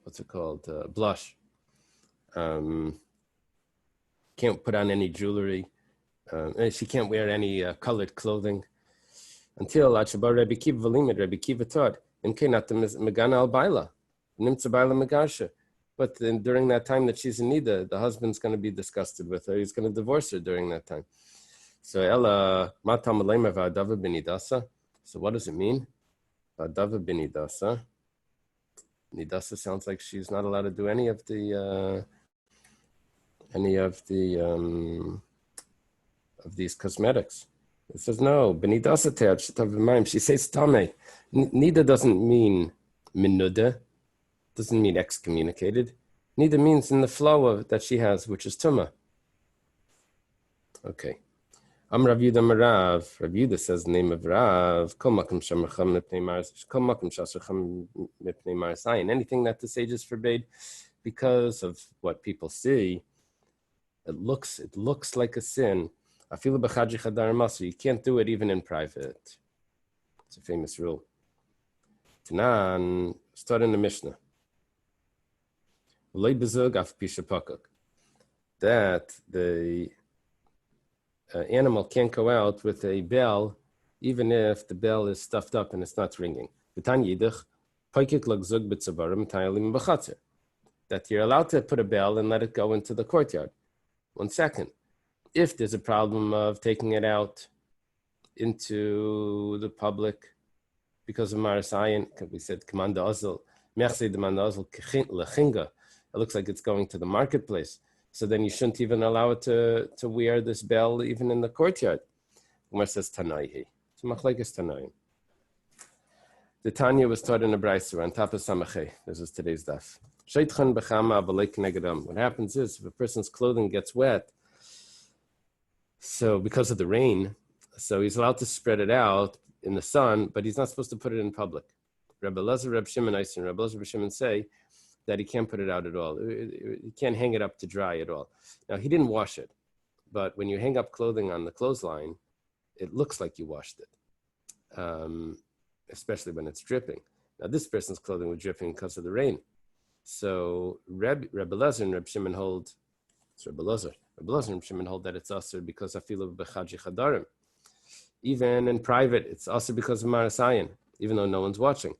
what's it called? Blush. Can't put on any jewelry. She can't wear any colored clothing until Achabar Rebbe Kiva Valimid, Rebbe Kiva taught, Megana al Baila, Nimtza Baila Megasha. But then during that time that she's in Nida, the husband's going to be disgusted with her. He's going to divorce her during that time. So Ella Matam Alema Va'adava Benidasa. So what does it mean? Va'adava Benidasa. Nidasa sounds like she's not allowed to do any of these cosmetics. It says no. Benidasa te'at shetav v'mayim. She says tameh. Nida doesn't mean minuda. Doesn't mean excommunicated. Nida means in the flow of that she has, which is tumah. Okay. Rav Yehuda Marav. Rav Yehuda says the name of Rav. Kol makom shamercham mipnei marasayin. Anything that the sages forbade because of what people see, it looks like a sin. Afilu b'chadji chadar masu. You can't do it even in private. It's a famous rule. Tanan, start in the Mishnah. That the animal can't go out with a bell, even if the bell is stuffed up and it's not ringing. That you're allowed to put a bell and let it go into the courtyard. 1 second. If there's a problem of taking it out into the public because of Marasayan, we said, it looks like it's going to the marketplace. So then you shouldn't even allow it to wear this bell even in the courtyard. Umar says Tanaihi. So Machlekes Tanaim. The Tanya was taught in a Brayser on top of Samachay. This is today's daf. What happens is if a person's clothing gets wet, so because of the rain, so he's allowed to spread it out in the sun, but he's not supposed to put it in public. Rabbi Elazar, Rabbi Shimon, Rabbi Elazar, Rabbi Shimon say that he can't put it out at all. He can't hang it up to dry at all. Now, he didn't wash it, but when you hang up clothing on the clothesline, it looks like you washed it, especially when it's dripping. Now, this person's clothing was dripping because of the rain. So Rabbi Elazar and Rabbi Shimon hold, it's Rabbi Elazar and Rabbi Shimon hold that it's asur because afilu b'chadji chadarim. Even in private, it's asur because of marasayin, even though no one's watching.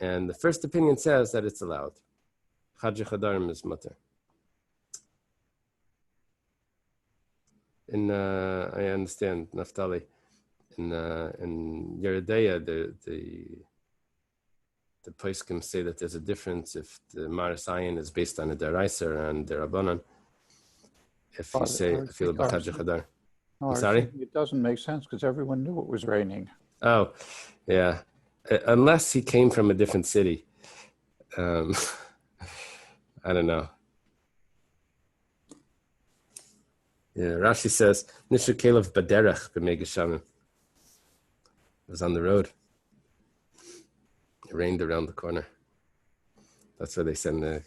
And the first opinion says that it's allowed. Chadji chadarim is mutter. I understand, Naftali. In Yeridea, the poskim say that there's a difference if the marasayin is based on a deraiser and the rabbanan. If you say feel b'chadji chadar. Sorry, it doesn't make sense because everyone knew it was raining. Oh, yeah. Unless he came from a different city. I don't know. Yeah, Rashi says, Nisha Kelev Baderech b'Megashamim. It was on the road. It rained around the corner. That's why they send the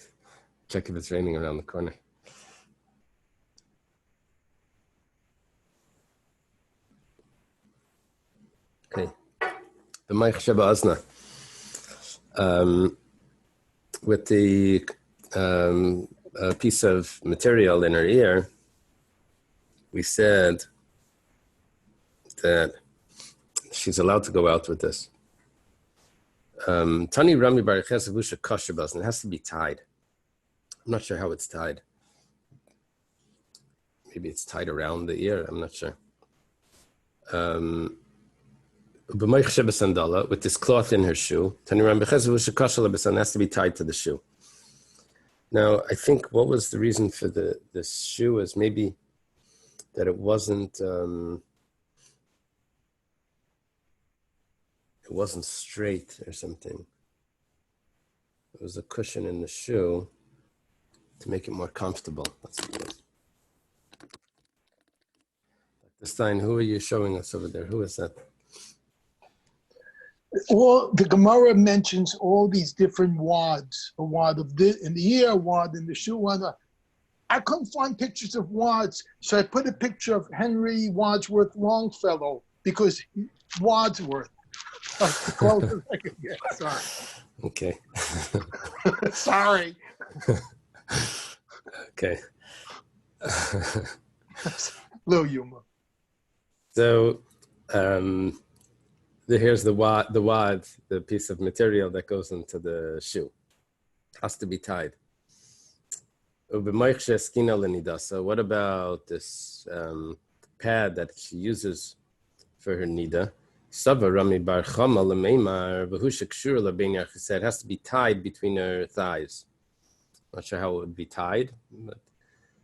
check if it's raining around the corner. Okay. The Maich Sheba Azna. With the piece of material in her ear, we said that she's allowed to go out with this. Tani Rami Baruch Hesavusha Kashabas, and it has to be tied. I'm not sure how it's tied. Maybe it's tied around the ear, I'm not sure. With this cloth in her shoe, Tani Rami Baruch Hesavusha Kashabas, has to be tied to the shoe. Now, I think what was the reason for this shoe is maybe that it wasn't straight or something. It was a cushion in the shoe to make it more comfortable. That's what it was. Dr. Stein, who are you showing us over there? Who is that? All the Gemara mentions all these different wads, a wad of this in the ear, a wad in the shoe, wad. I couldn't find pictures of wads, so I put a picture of Henry Wadsworth Longfellow because Wadsworth. That's the closest I could get. Sorry. Okay. Sorry. Okay. Little humor. So here's the wad, the piece of material that goes into the shoe. Has to be tied. So what about this pad that she uses for her nida? It has to be tied between her thighs. Not sure how it would be tied, but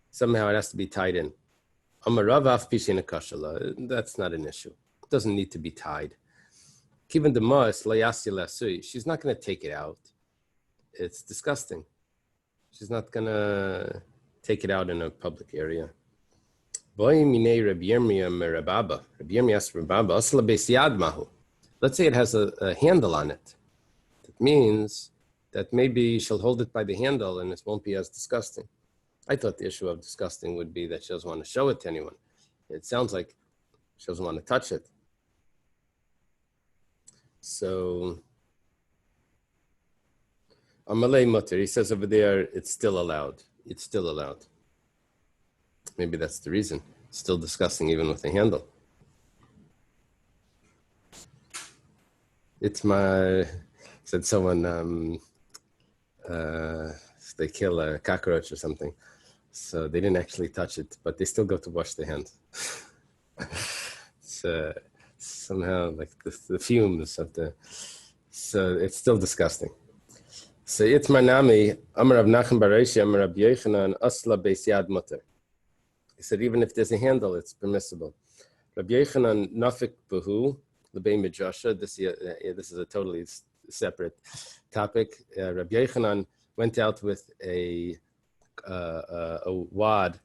somehow it has to be tied in. That's not an issue. It doesn't need to be tied. She's not going to take it out. It's disgusting. She's not going to take it out in a public area. Let's say it has a handle on it. That means that maybe she'll hold it by the handle and it won't be as disgusting. I thought the issue of disgusting would be that she doesn't want to show it to anyone. It sounds like she doesn't want to touch it. So, Amalei Mutter, he says over there, it's still allowed. It's still allowed. Maybe that's the reason. It's still disgusting even with the handle. It's my, said someone, they kill a cockroach or something. So they didn't actually touch it, but they still go to wash their hands. So somehow like the fumes of so it's still disgusting. So it's Manami, Amar Rav Nachman bar Reishi, Amar Rabbi Yochanan, Asla beis yad mutter. He said even if there's a handle, it's permissible. Rabbi Yochanan nafik behu, l'bei midrasha. This is a totally separate topic. Rabbi Yochanan went out with a wad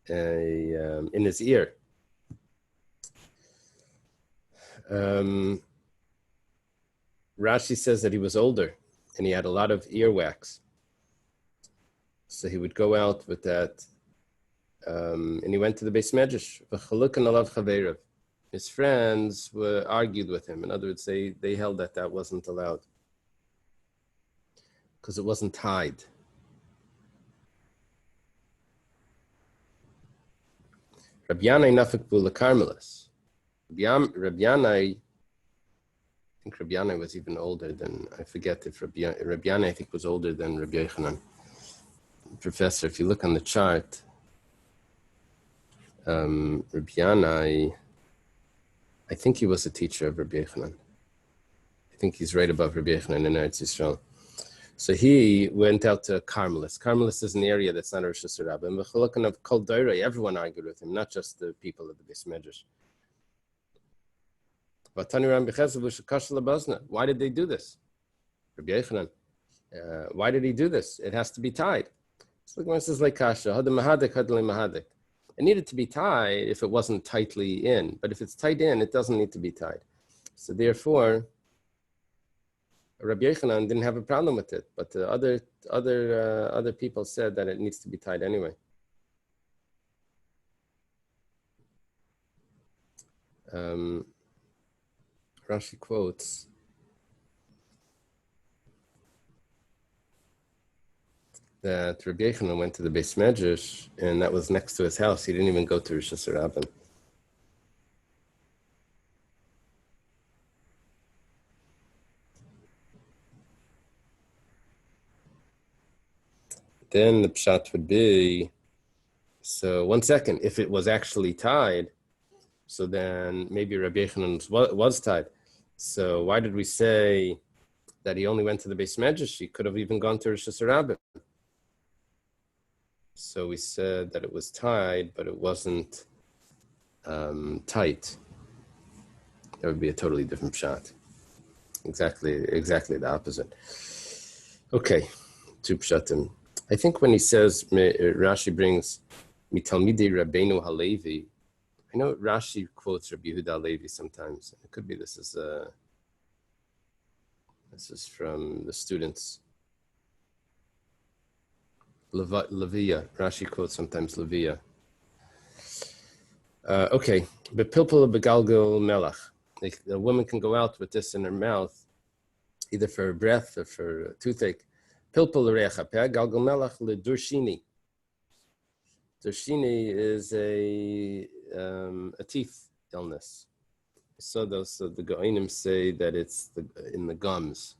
in his ear. Rashi says that he was older and he had a lot of earwax. So he would go out with that and he went to the Beis Medrash. His friends argued with him. In other words, they held that wasn't allowed because it wasn't tied. Rabbi Yanai nafik bu lekarmelis. Rabbi Yanai, I think Rabbi Yanai was even older than, I forget if Rabbi Yanai I think was older than Rabbi Yochanan. Professor, if you look on the chart, Rabbi Yanai, I think he was a teacher of Rabbi Yochanan. I think he's right above Rabbi Yochanan in Eretz Yisrael. So he went out to Carmelis. Carmelis is an area that's not a Rosh Hashanah. And of Kol Doirei, everyone argued with him, not just the people of the Beis Medrash. Why did they do this? Rabbi Yochanan. Why did he do this? It has to be tied. So the Gemara says like kasha, it needed to be tied if it wasn't tightly in, but if it's tight in, it doesn't need to be tied. So therefore, Rabbi Yochanan didn't have a problem with it, but the other people said that it needs to be tied anyway. Rashi quotes that Rabbi Yochanan went to the Beis Medrash, and that was next to his house. He didn't even go to Rosh Hashanah. Then the pshat would be, so 1 second, if it was actually tied, so then maybe Rabbi Yochanan was tied. So why did we say that he only went to the Beis Medrash? He could have even gone to Rosh Hashanah. So we said that it was tied, but it wasn't tight. That would be a totally different pshat. Exactly the opposite. Okay, 2 pshatim. I think when he says, Rashi brings, Mitalmidei Rabbeinu Halevi, I know Rashi quotes Rabbi Yehuda Halevi sometimes. It could be this is from the students. Leviah. Rashi quotes sometimes Leviah. Okay. Bepilpul begalgul melach. A woman can go out with this in her mouth, either for breath or for toothache. Pilpul reach hapeh galgal melach ledurshini. Durshini is a teeth illness. So the Goinim say that it's in the gums.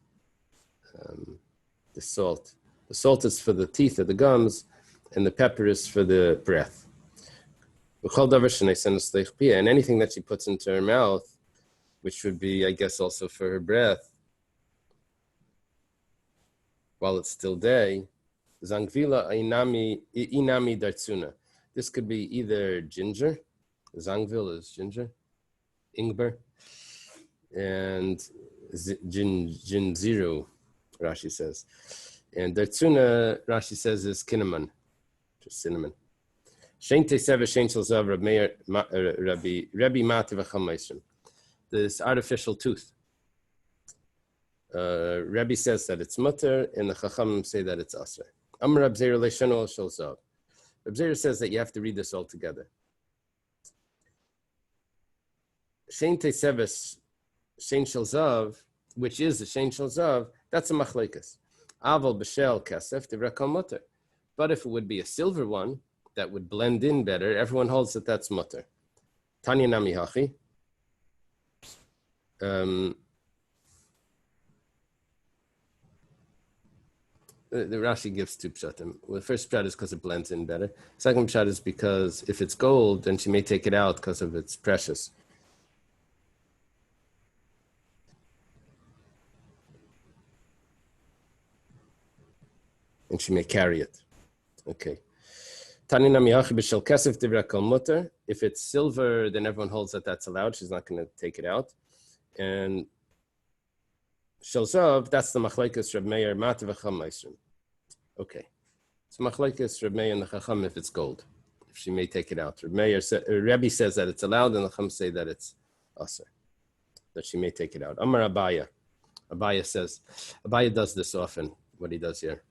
The salt. The salt is for the teeth or the gums, and the pepper is for the breath. And anything that she puts into her mouth, which would be, I guess, also for her breath, while it's still day, Zangvila inami dartsuna. This could be either ginger, Zangvil is ginger, ingber, and jinziru, Rashi says. And dartsuna, Rashi says, is cinnamon, just cinnamon. This artificial tooth. Rebbe says that it's mutter, and the Chachamim say that it's aser. Amar Reb Zeir leishanu al shel zav. Reb Zeir says that you have to read this all together. Shein teseves shein shel zav, which is the shein shel zav, that's a machlekes. Aval b'shel kesef divrakal mutter. But if it would be a silver one that would blend in better, everyone holds that that's mutter. Tanya nami hachi. The Rashi gives two pshatim. Well, the first pshat is because it blends in better. Second pshat is because if it's gold, then she may take it out because of its precious. And she may carry it. Okay. If it's silver, then everyone holds that that's allowed. She's not going to take it out. And Shalzav, that's the machlekes Reb Meir Matav Chacham Meisrim. Okay, so machlekes Reb Meir and the Chacham if it's gold, if she may take it out. Rebbe says that it's allowed, and the Chacham say that it's aser, that she may take it out. Amar Abaya, Abaya says, Abaya does this often. What he does here,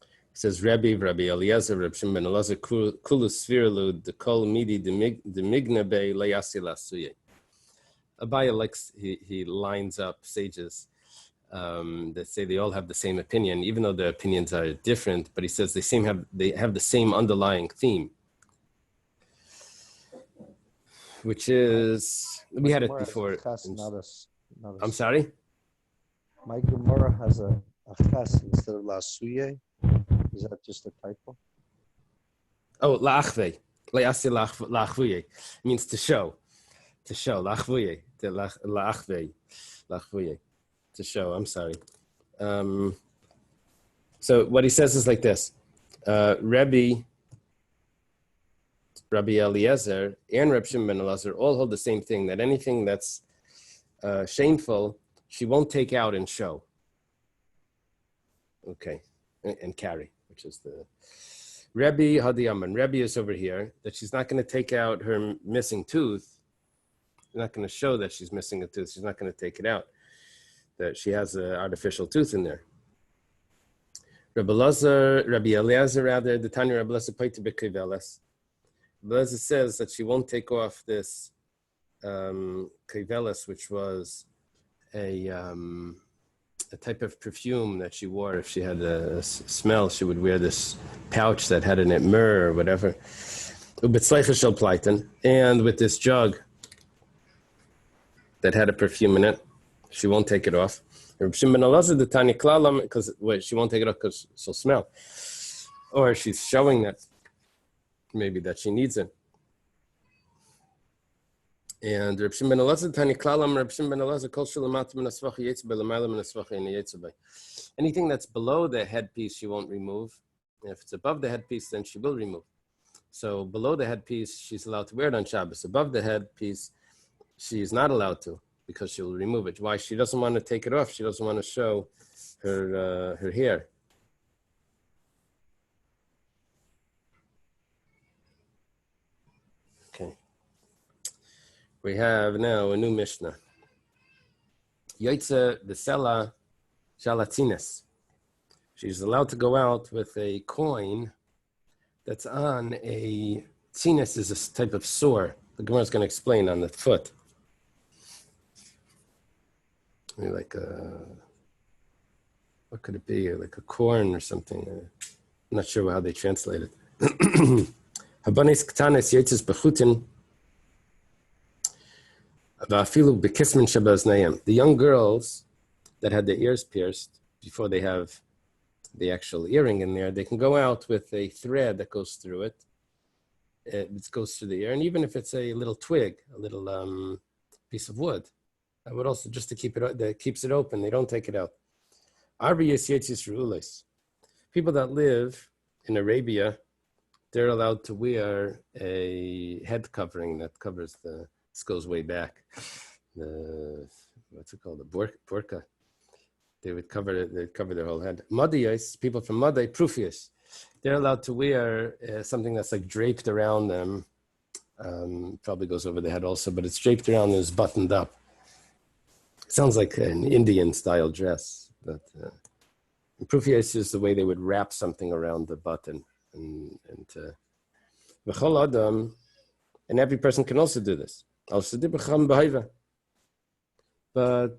he says Rabbi Eliezer, Reb Shimon ben Elazar, Kulu Svirlu, the Kol Midi, the Migna Be Layasi Lasuye. Abaya likes, he lines up sages that say they all have the same opinion, even though their opinions are different, but he says they have the same underlying theme, which is, we had it before. I'm sorry? My Gemara has a ches instead of lasuye. Is that just a typo? Oh, la'achve. Le'asi la'achvuye means to show. To show, lachvuye, to lachve, lachvuye, to show. I'm sorry. So what he says is like this: Rabbi Eliezer and Reb Shimon ben Elazar all hold the same thing, that anything that's shameful, she won't take out and show. Okay, and carry, which is the Rabbi Hadiyaman. Rabbi is over here that she's not going to take out her missing tooth. Not going to show that she's missing a tooth. She's not going to take it out. That she has an artificial tooth in there. Rabbi Eliezer, rather, the Tanya Rabbi Eliezer paita b'kiveles. Rabbi Eliezer says that she won't take off this kiveles, which was a type of perfume that she wore. If she had a smell, she would wear this pouch that had in it myrrh or whatever. And with this jug that had a perfume in it, she won't take it off. Because she won't take it off because she'll smell. Or she's showing that maybe that she needs it. And Reb Shimon ben Elazar, Tani Klalam, Reb Shimon ben Elazar, Kol Shulamat min Asvacha Yetzbe, L'mayla min Asvacha in Yetzbe. Anything that's below the headpiece, she won't remove. And if it's above the headpiece, then she will remove. So below the headpiece, she's allowed to wear it on Shabbos. Above the headpiece, she is not allowed to, because she will remove it. Why? She doesn't want to take it off. She doesn't want to show her hair. Okay. We have now a new Mishnah. Yoitze Besela Shalatzines. She's allowed to go out with a coin that's on a tzines, is a type of sore. The Gemara is going to explain on the foot. maybe like what could it be? Like a corn or something. I'm not sure how they translate it. Habanis ktanes yetzis bechutin va'afilu bekismin shebaznayim. The young girls that had their ears pierced before they have the actual earring in there, they can go out with a thread that goes through it. It goes through the ear, and even if it's a little twig, a little piece of wood, that would also just to keep it that keeps it open. They don't take it out. People that live in Arabia, they're allowed to wear a head covering that covers this goes way back. What's it called? The burqa. They would cover it. They'd cover their whole head. Madiyos, people from Madai, Prufius, they're allowed to wear something that's like draped around them. Probably goes over the head also, but it's draped around and is buttoned up. It sounds like an Indian style dress, but Prufius is the way they would wrap something around the button. And every person can also do this. But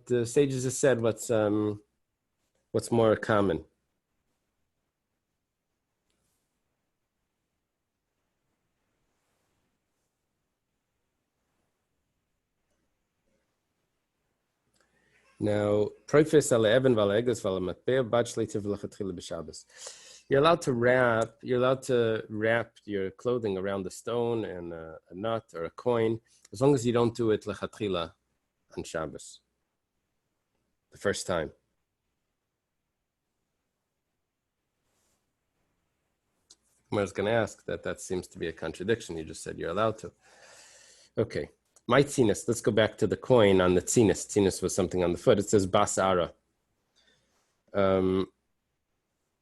the sages have said what's more common. Now, you're allowed to wrap your clothing around a stone and a nut or a coin, as long as you don't do it lechatchila on Shabbos, the first time. I was going to ask that seems to be a contradiction. You just said you're allowed to. Okay. My tzinus, let's go back to the coin on the tzinus. Tzinus was something on the foot. It says basara.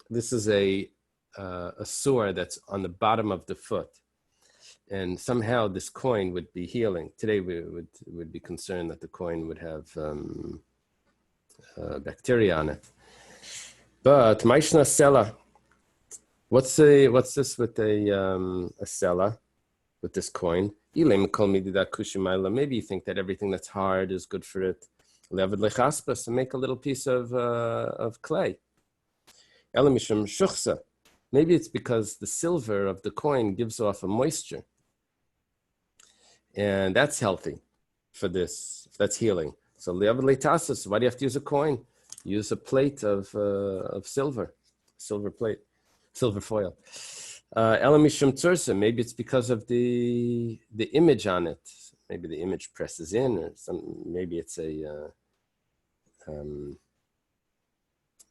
This is a sore that's on the bottom of the foot. And somehow this coin would be healing. Today we would be concerned that the coin would have bacteria on it. But maishna sela. What's this with a sela, with this coin? Maybe you think that everything that's hard is good for it. So make a little piece of clay. Maybe it's because the silver of the coin gives off a moisture. And that's healthy for this. That's healing. So why do you have to use a coin? Use a plate of silver plate, silver foil. Maybe it's because of the image on it. Maybe the image presses in, or maybe it's a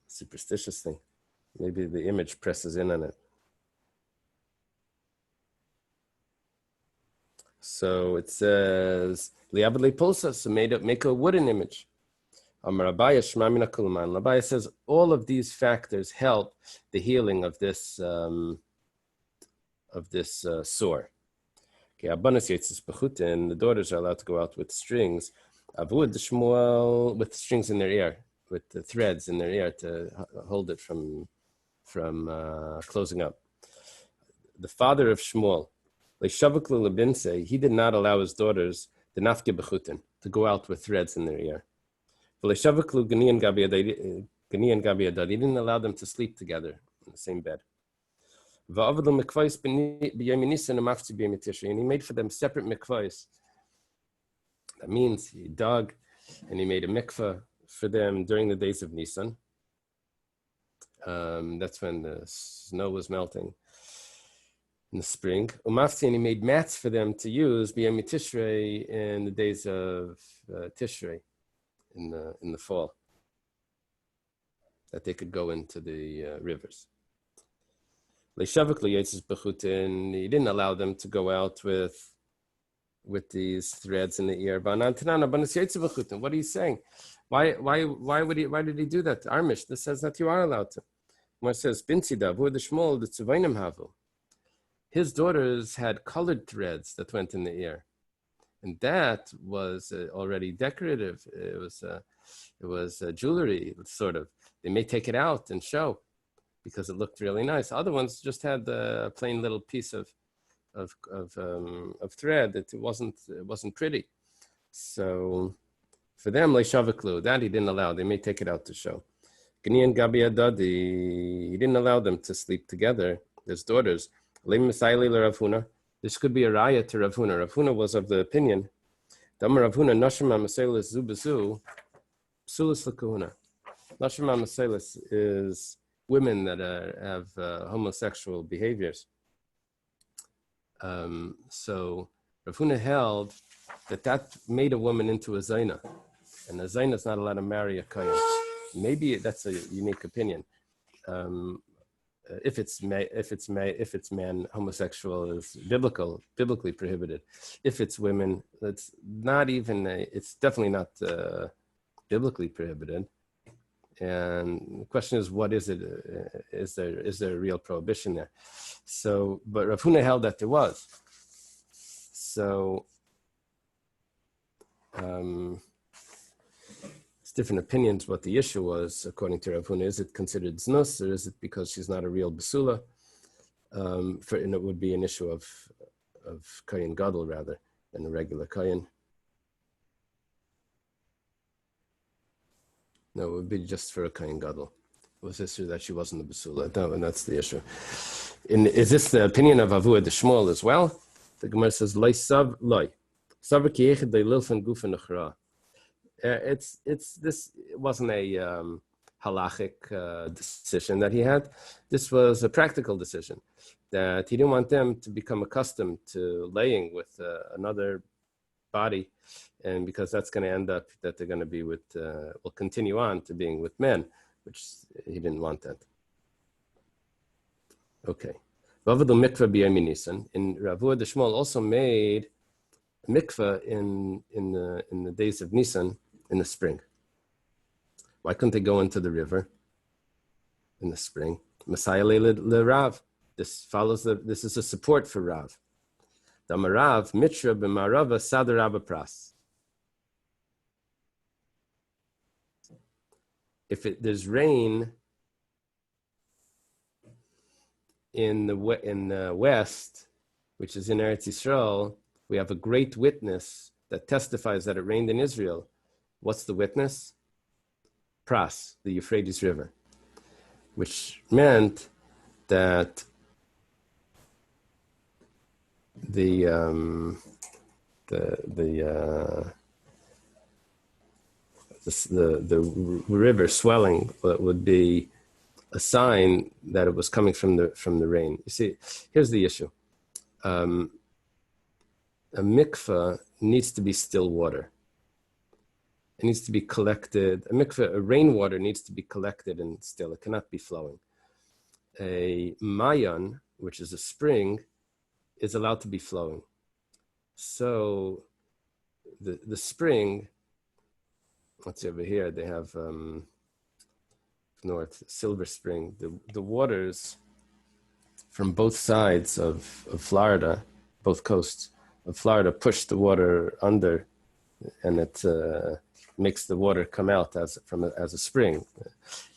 superstitious thing. Maybe the image presses in on it. So it says, so make a wooden image. Abaya says all of these factors help the healing of this sore. Okay, and the daughters are allowed to go out with strings, with strings in their ear, with the threads in their ear to hold it from closing up. The father of Shmuel, he did not allow his daughters to go out with threads in their ear. He didn't allow them to sleep together in the same bed. And he made for them separate mikvahs. That means he dug and he made a mikvah for them during the days of Nisan. That's when the snow was melting in the spring. And he made mats for them to use b'yom Tishrei in the days of Tishrei in the fall, that they could go into the rivers. He didn't allow them to go out with these threads in the ear. What are you saying? Why did he do that? Armish, this says that you are allowed to. It says, his daughters had colored threads that went in the ear. And that was already decorative. It was jewelry, sort of. They may take it out and show, because it looked really nice. Other ones just had a plain little piece of thread that it wasn't pretty. So For them, leishavaklu, that he didn't allow. They may take it out to show. Gani and Gabi Adadi, he didn't allow them to sleep together, his daughters. This could be a raya to Rav Huna. Rav Huna was of the opinion, Rav Huna, Nashima Maselis Zubasu, Psulis Lakuna. Nashima Maselis is women that have homosexual behaviors. So Rav Huna held that made a woman into a Zaina, and a Zaina is not allowed to marry a Kohen. Maybe that's a unique opinion. If it's man, homosexual is biblically prohibited. If it's women, it's definitely not biblically prohibited. And the question is, what is it? Is there a real prohibition there? So, but Rav Huna held that there was. So, it's different opinions what the issue was according to Rav Huna. Is it considered znus, or is it because she's not a real basula? And it would be an issue of kohen gadol rather than a regular kohen. No, it would be just for a kohen gadol. It was this that she wasn't a basula. No, and that's the issue. Is this the opinion of Avua de Shmuel as well? The Gemara says, "Loi sav loi, sav ki echad de lilfen gufen achra." It wasn't a halachic decision that he had. This was a practical decision that he didn't want them to become accustomed to laying with another body, and because that's going to end up that they're going to be will continue on to being with men, which he didn't want that. Okay. Vavadu mikvah b'yom Nisan. And Ravua de Shmuel also made mikvah in the days of Nisan in the spring. Why couldn't they go into the river in the spring? Messiah le Rav. This is a support for Rav. The Marav mitra b'marava sadar Rabba pras. If there's rain in the west, which is in Eretz Yisrael, we have a great witness that testifies that it rained in Israel. What's the witness? Pras, the Euphrates River, which meant that the river swelling would be a sign that it was coming from the rain. You see, here's the issue. A mikveh needs to be still water. It needs to be collected. A rainwater needs to be collected and still. It cannot be flowing. A mayan, which is a spring, is allowed to be flowing. So the spring, let's see over here, they have North Silver Spring. The waters from both sides of Florida, both coasts of Florida, push the water under, and it makes the water come out as a spring,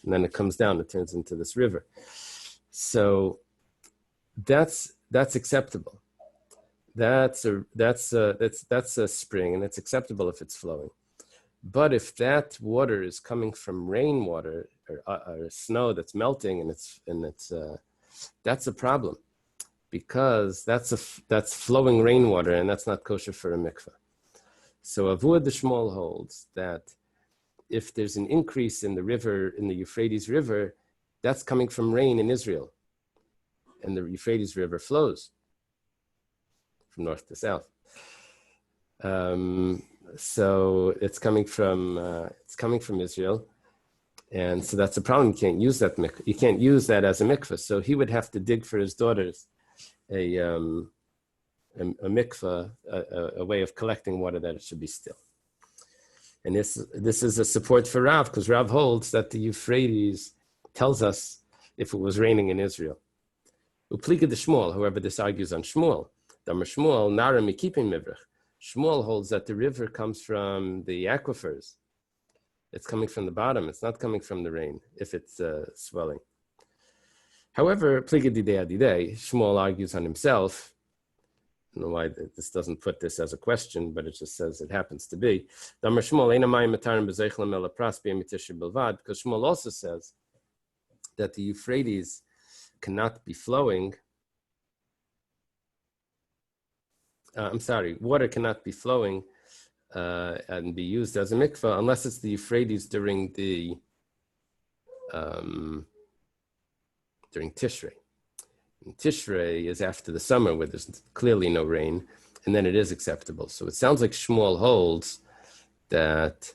and then it comes down. It turns into this river. So that's acceptable. That's a spring, and it's acceptable if it's flowing. But if that water is coming from rainwater or snow that's melting, and that's a problem, because that's flowing rainwater, and that's not kosher for a mikveh. So Avua de Shmuel holds that if there's an increase in the river, in the Euphrates River, that's coming from rain in Israel, and the Euphrates River flows from north to south. So it's coming from Israel, and so that's a problem. You can't use that mikveh. You can't use that as a mikveh. So he would have to dig for his daughters a mikveh, a way of collecting water that it should be still. And this is a support for Rav, because Rav holds that the Euphrates tells us if it was raining in Israel. Uplika de Shmuel, however, this argues on Shmuel. Damar Shmuel, Nara mikipin mivrach. Shmuel holds that the river comes from the aquifers. It's coming from the bottom. It's not coming from the rain if it's swelling. However, Shmuel argues on himself. don't know why this doesn't put this as a question, but it just says it happens to be. Because Shmuel also says that the Euphrates cannot be flowing. Water cannot be flowing and be used as a mikvah unless it's the Euphrates during Tishrei. And Tishrei is after the summer where there's clearly no rain, and then it is acceptable. So it sounds like Shmuel holds that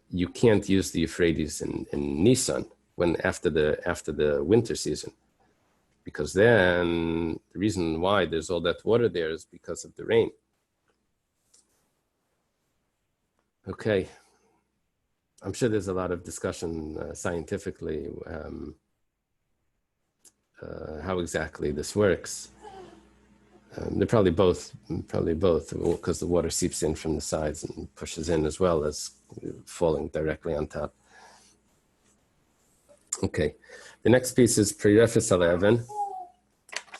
you can't use the Euphrates in Nisan after the winter season, because then the reason why there's all that water there is because of the rain. Okay, I'm sure there's a lot of discussion scientifically how exactly this works. They're probably both, because the water seeps in from the sides and pushes in as well as falling directly on top. Okay, the next piece is Prerefes 11.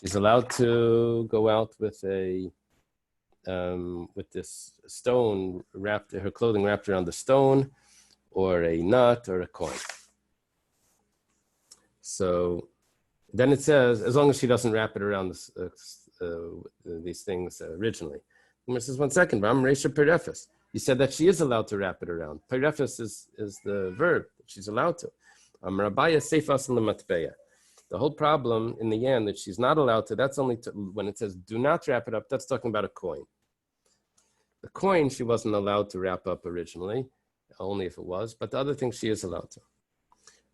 She's allowed to go out with this stone her clothing wrapped around the stone, or a nut, or a coin. So then it says, as long as she doesn't wrap it around these things originally. And it says, 1 second, Ram Reisha Perefes. You said that she is allowed to wrap it around. Perefes is the verb that she's allowed to. Rabaya Seifas Lematbeya. The whole problem in the end that she's not allowed to, that's only when it says do not wrap it up, that's talking about a coin. The coin she wasn't allowed to wrap up originally, only if it was, but the other thing she is allowed to.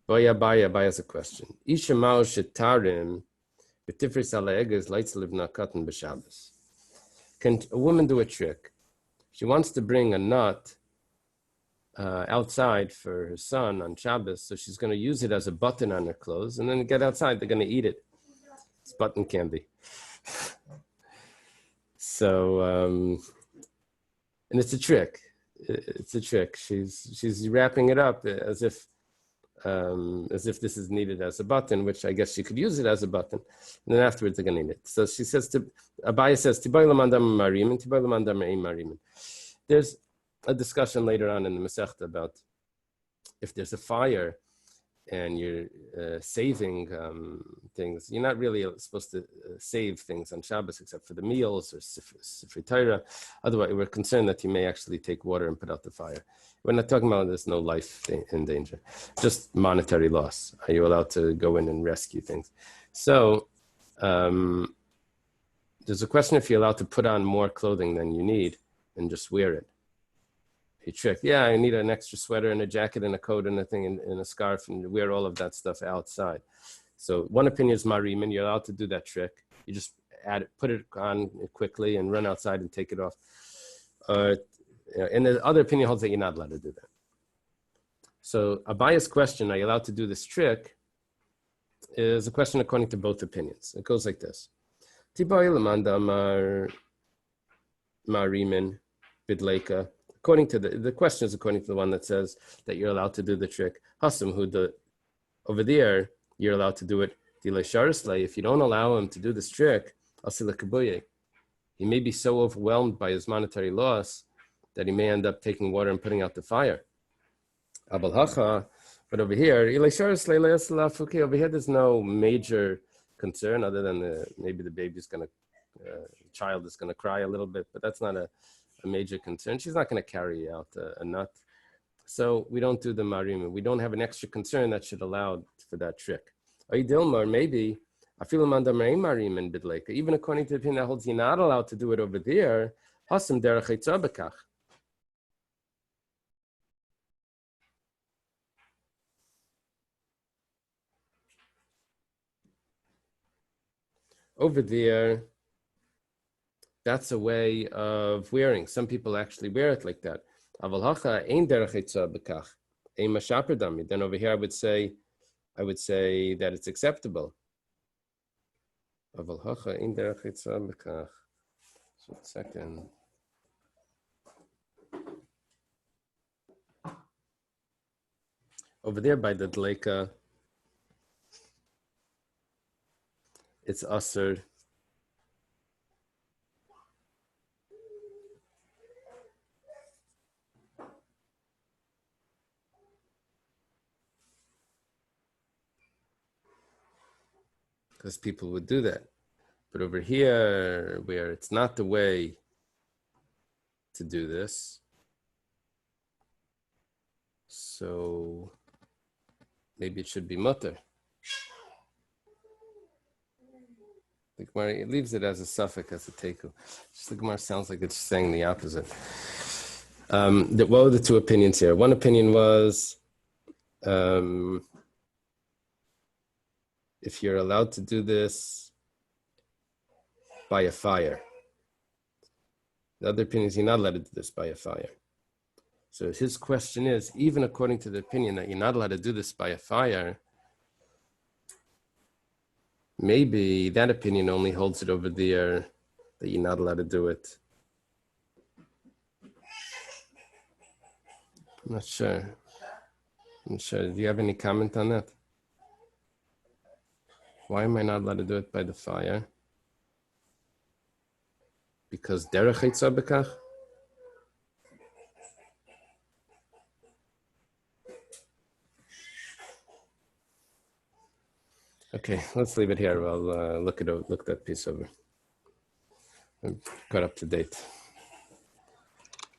Baya has a question. Isha mao shetarim b'tifris alaegas lights livna katan b'Shabbos. Can a woman do a trick? She wants to bring a nut outside for her son on Shabbos, so she's going to use it as a button on her clothes, and then get outside, they're going to eat it. It's button candy. So, and it's a trick. It's a trick. She's wrapping it up as if this is needed as a button, which I guess she could use it as a button, and then afterwards they're going to eat it. So she says Abaya says, Tiboy lamandam marimin, Tiboy lamandam marimin. There's a discussion later on in the Masechta about if there's a fire and you're saving things, you're not really supposed to save things on Shabbos except for the meals or Sifrei Torah. Otherwise, we're concerned that you may actually take water and put out the fire. We're not talking about there's no life in danger, just monetary loss. Are you allowed to go in and rescue things? So there's a question if you're allowed to put on more clothing than you need and just wear it. A trick. Yeah, I need an extra sweater and a jacket and a coat and a thing and a scarf and wear all of that stuff outside. So one opinion is marimin, you're allowed to do that trick. You just put it on quickly and run outside and take it off. And the other opinion holds that you're not allowed to do that. So Abaya's question, are you allowed to do this trick, is a question according to both opinions. It goes like this. Tiboy lamanda marimin bidleika. According to the question is according to the one that says that you're allowed to do the trick. Hasam over there, you're allowed to do it. If you don't allow him to do this trick, he may be so overwhelmed by his monetary loss that he may end up taking water and putting out the fire. But over here, there's no major concern other than maybe the baby's child is gonna cry a little bit, but that's not a major concern. She's not going to carry out a nut. So we don't do the marim. We don't have an extra concern that should allow for that trick. Maybe even according to the opinion that holds you're not allowed to do it over there. Over there, that's a way of wearing. Some people actually wear it like that. Then over here, I would say that it's acceptable. So 1 second. Over there by the dleika, it's usher. because people would do that. But over here, where it's not the way to do this, so maybe it should be mutter. The Gemara, it leaves it as a suffix, as a teku. Just the Gemara sounds like it's saying the opposite. What were the two opinions here? One opinion was if you're allowed to do this by a fire. The other opinion is you're not allowed to do this by a fire. So his question is, even according to the opinion that you're not allowed to do this by a fire, maybe that opinion only holds it over there that you're not allowed to do it. I'm not sure. Do you have any comment on that? Why am I not allowed to do it by the fire? Because derech hitzah bekach? Okay, let's leave it here. I'll look that piece over. I'm got up to date.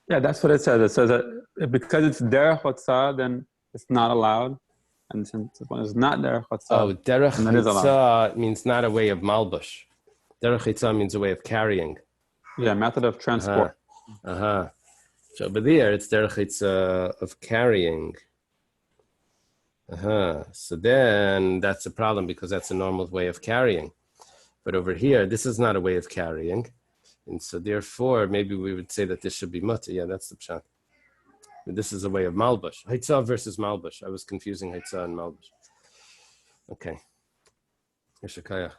Yeah, that's what it says. It says that because it's derech hotzah, then it's not allowed. And since when it's not derech hotzah, derech hitzah means not a way of malbush. Derech hitzah means a way of carrying. Yeah, method of transport. So over there, it's derech hitzah of carrying. So then that's a problem because that's a normal way of carrying. But over here, this is not a way of carrying. And so therefore, maybe we would say that this should be mutter. Yeah, that's the pshat. But this is a way of malbush. Hitzah versus malbush. I was confusing hitzah and malbush. Okay. Yeshakayach.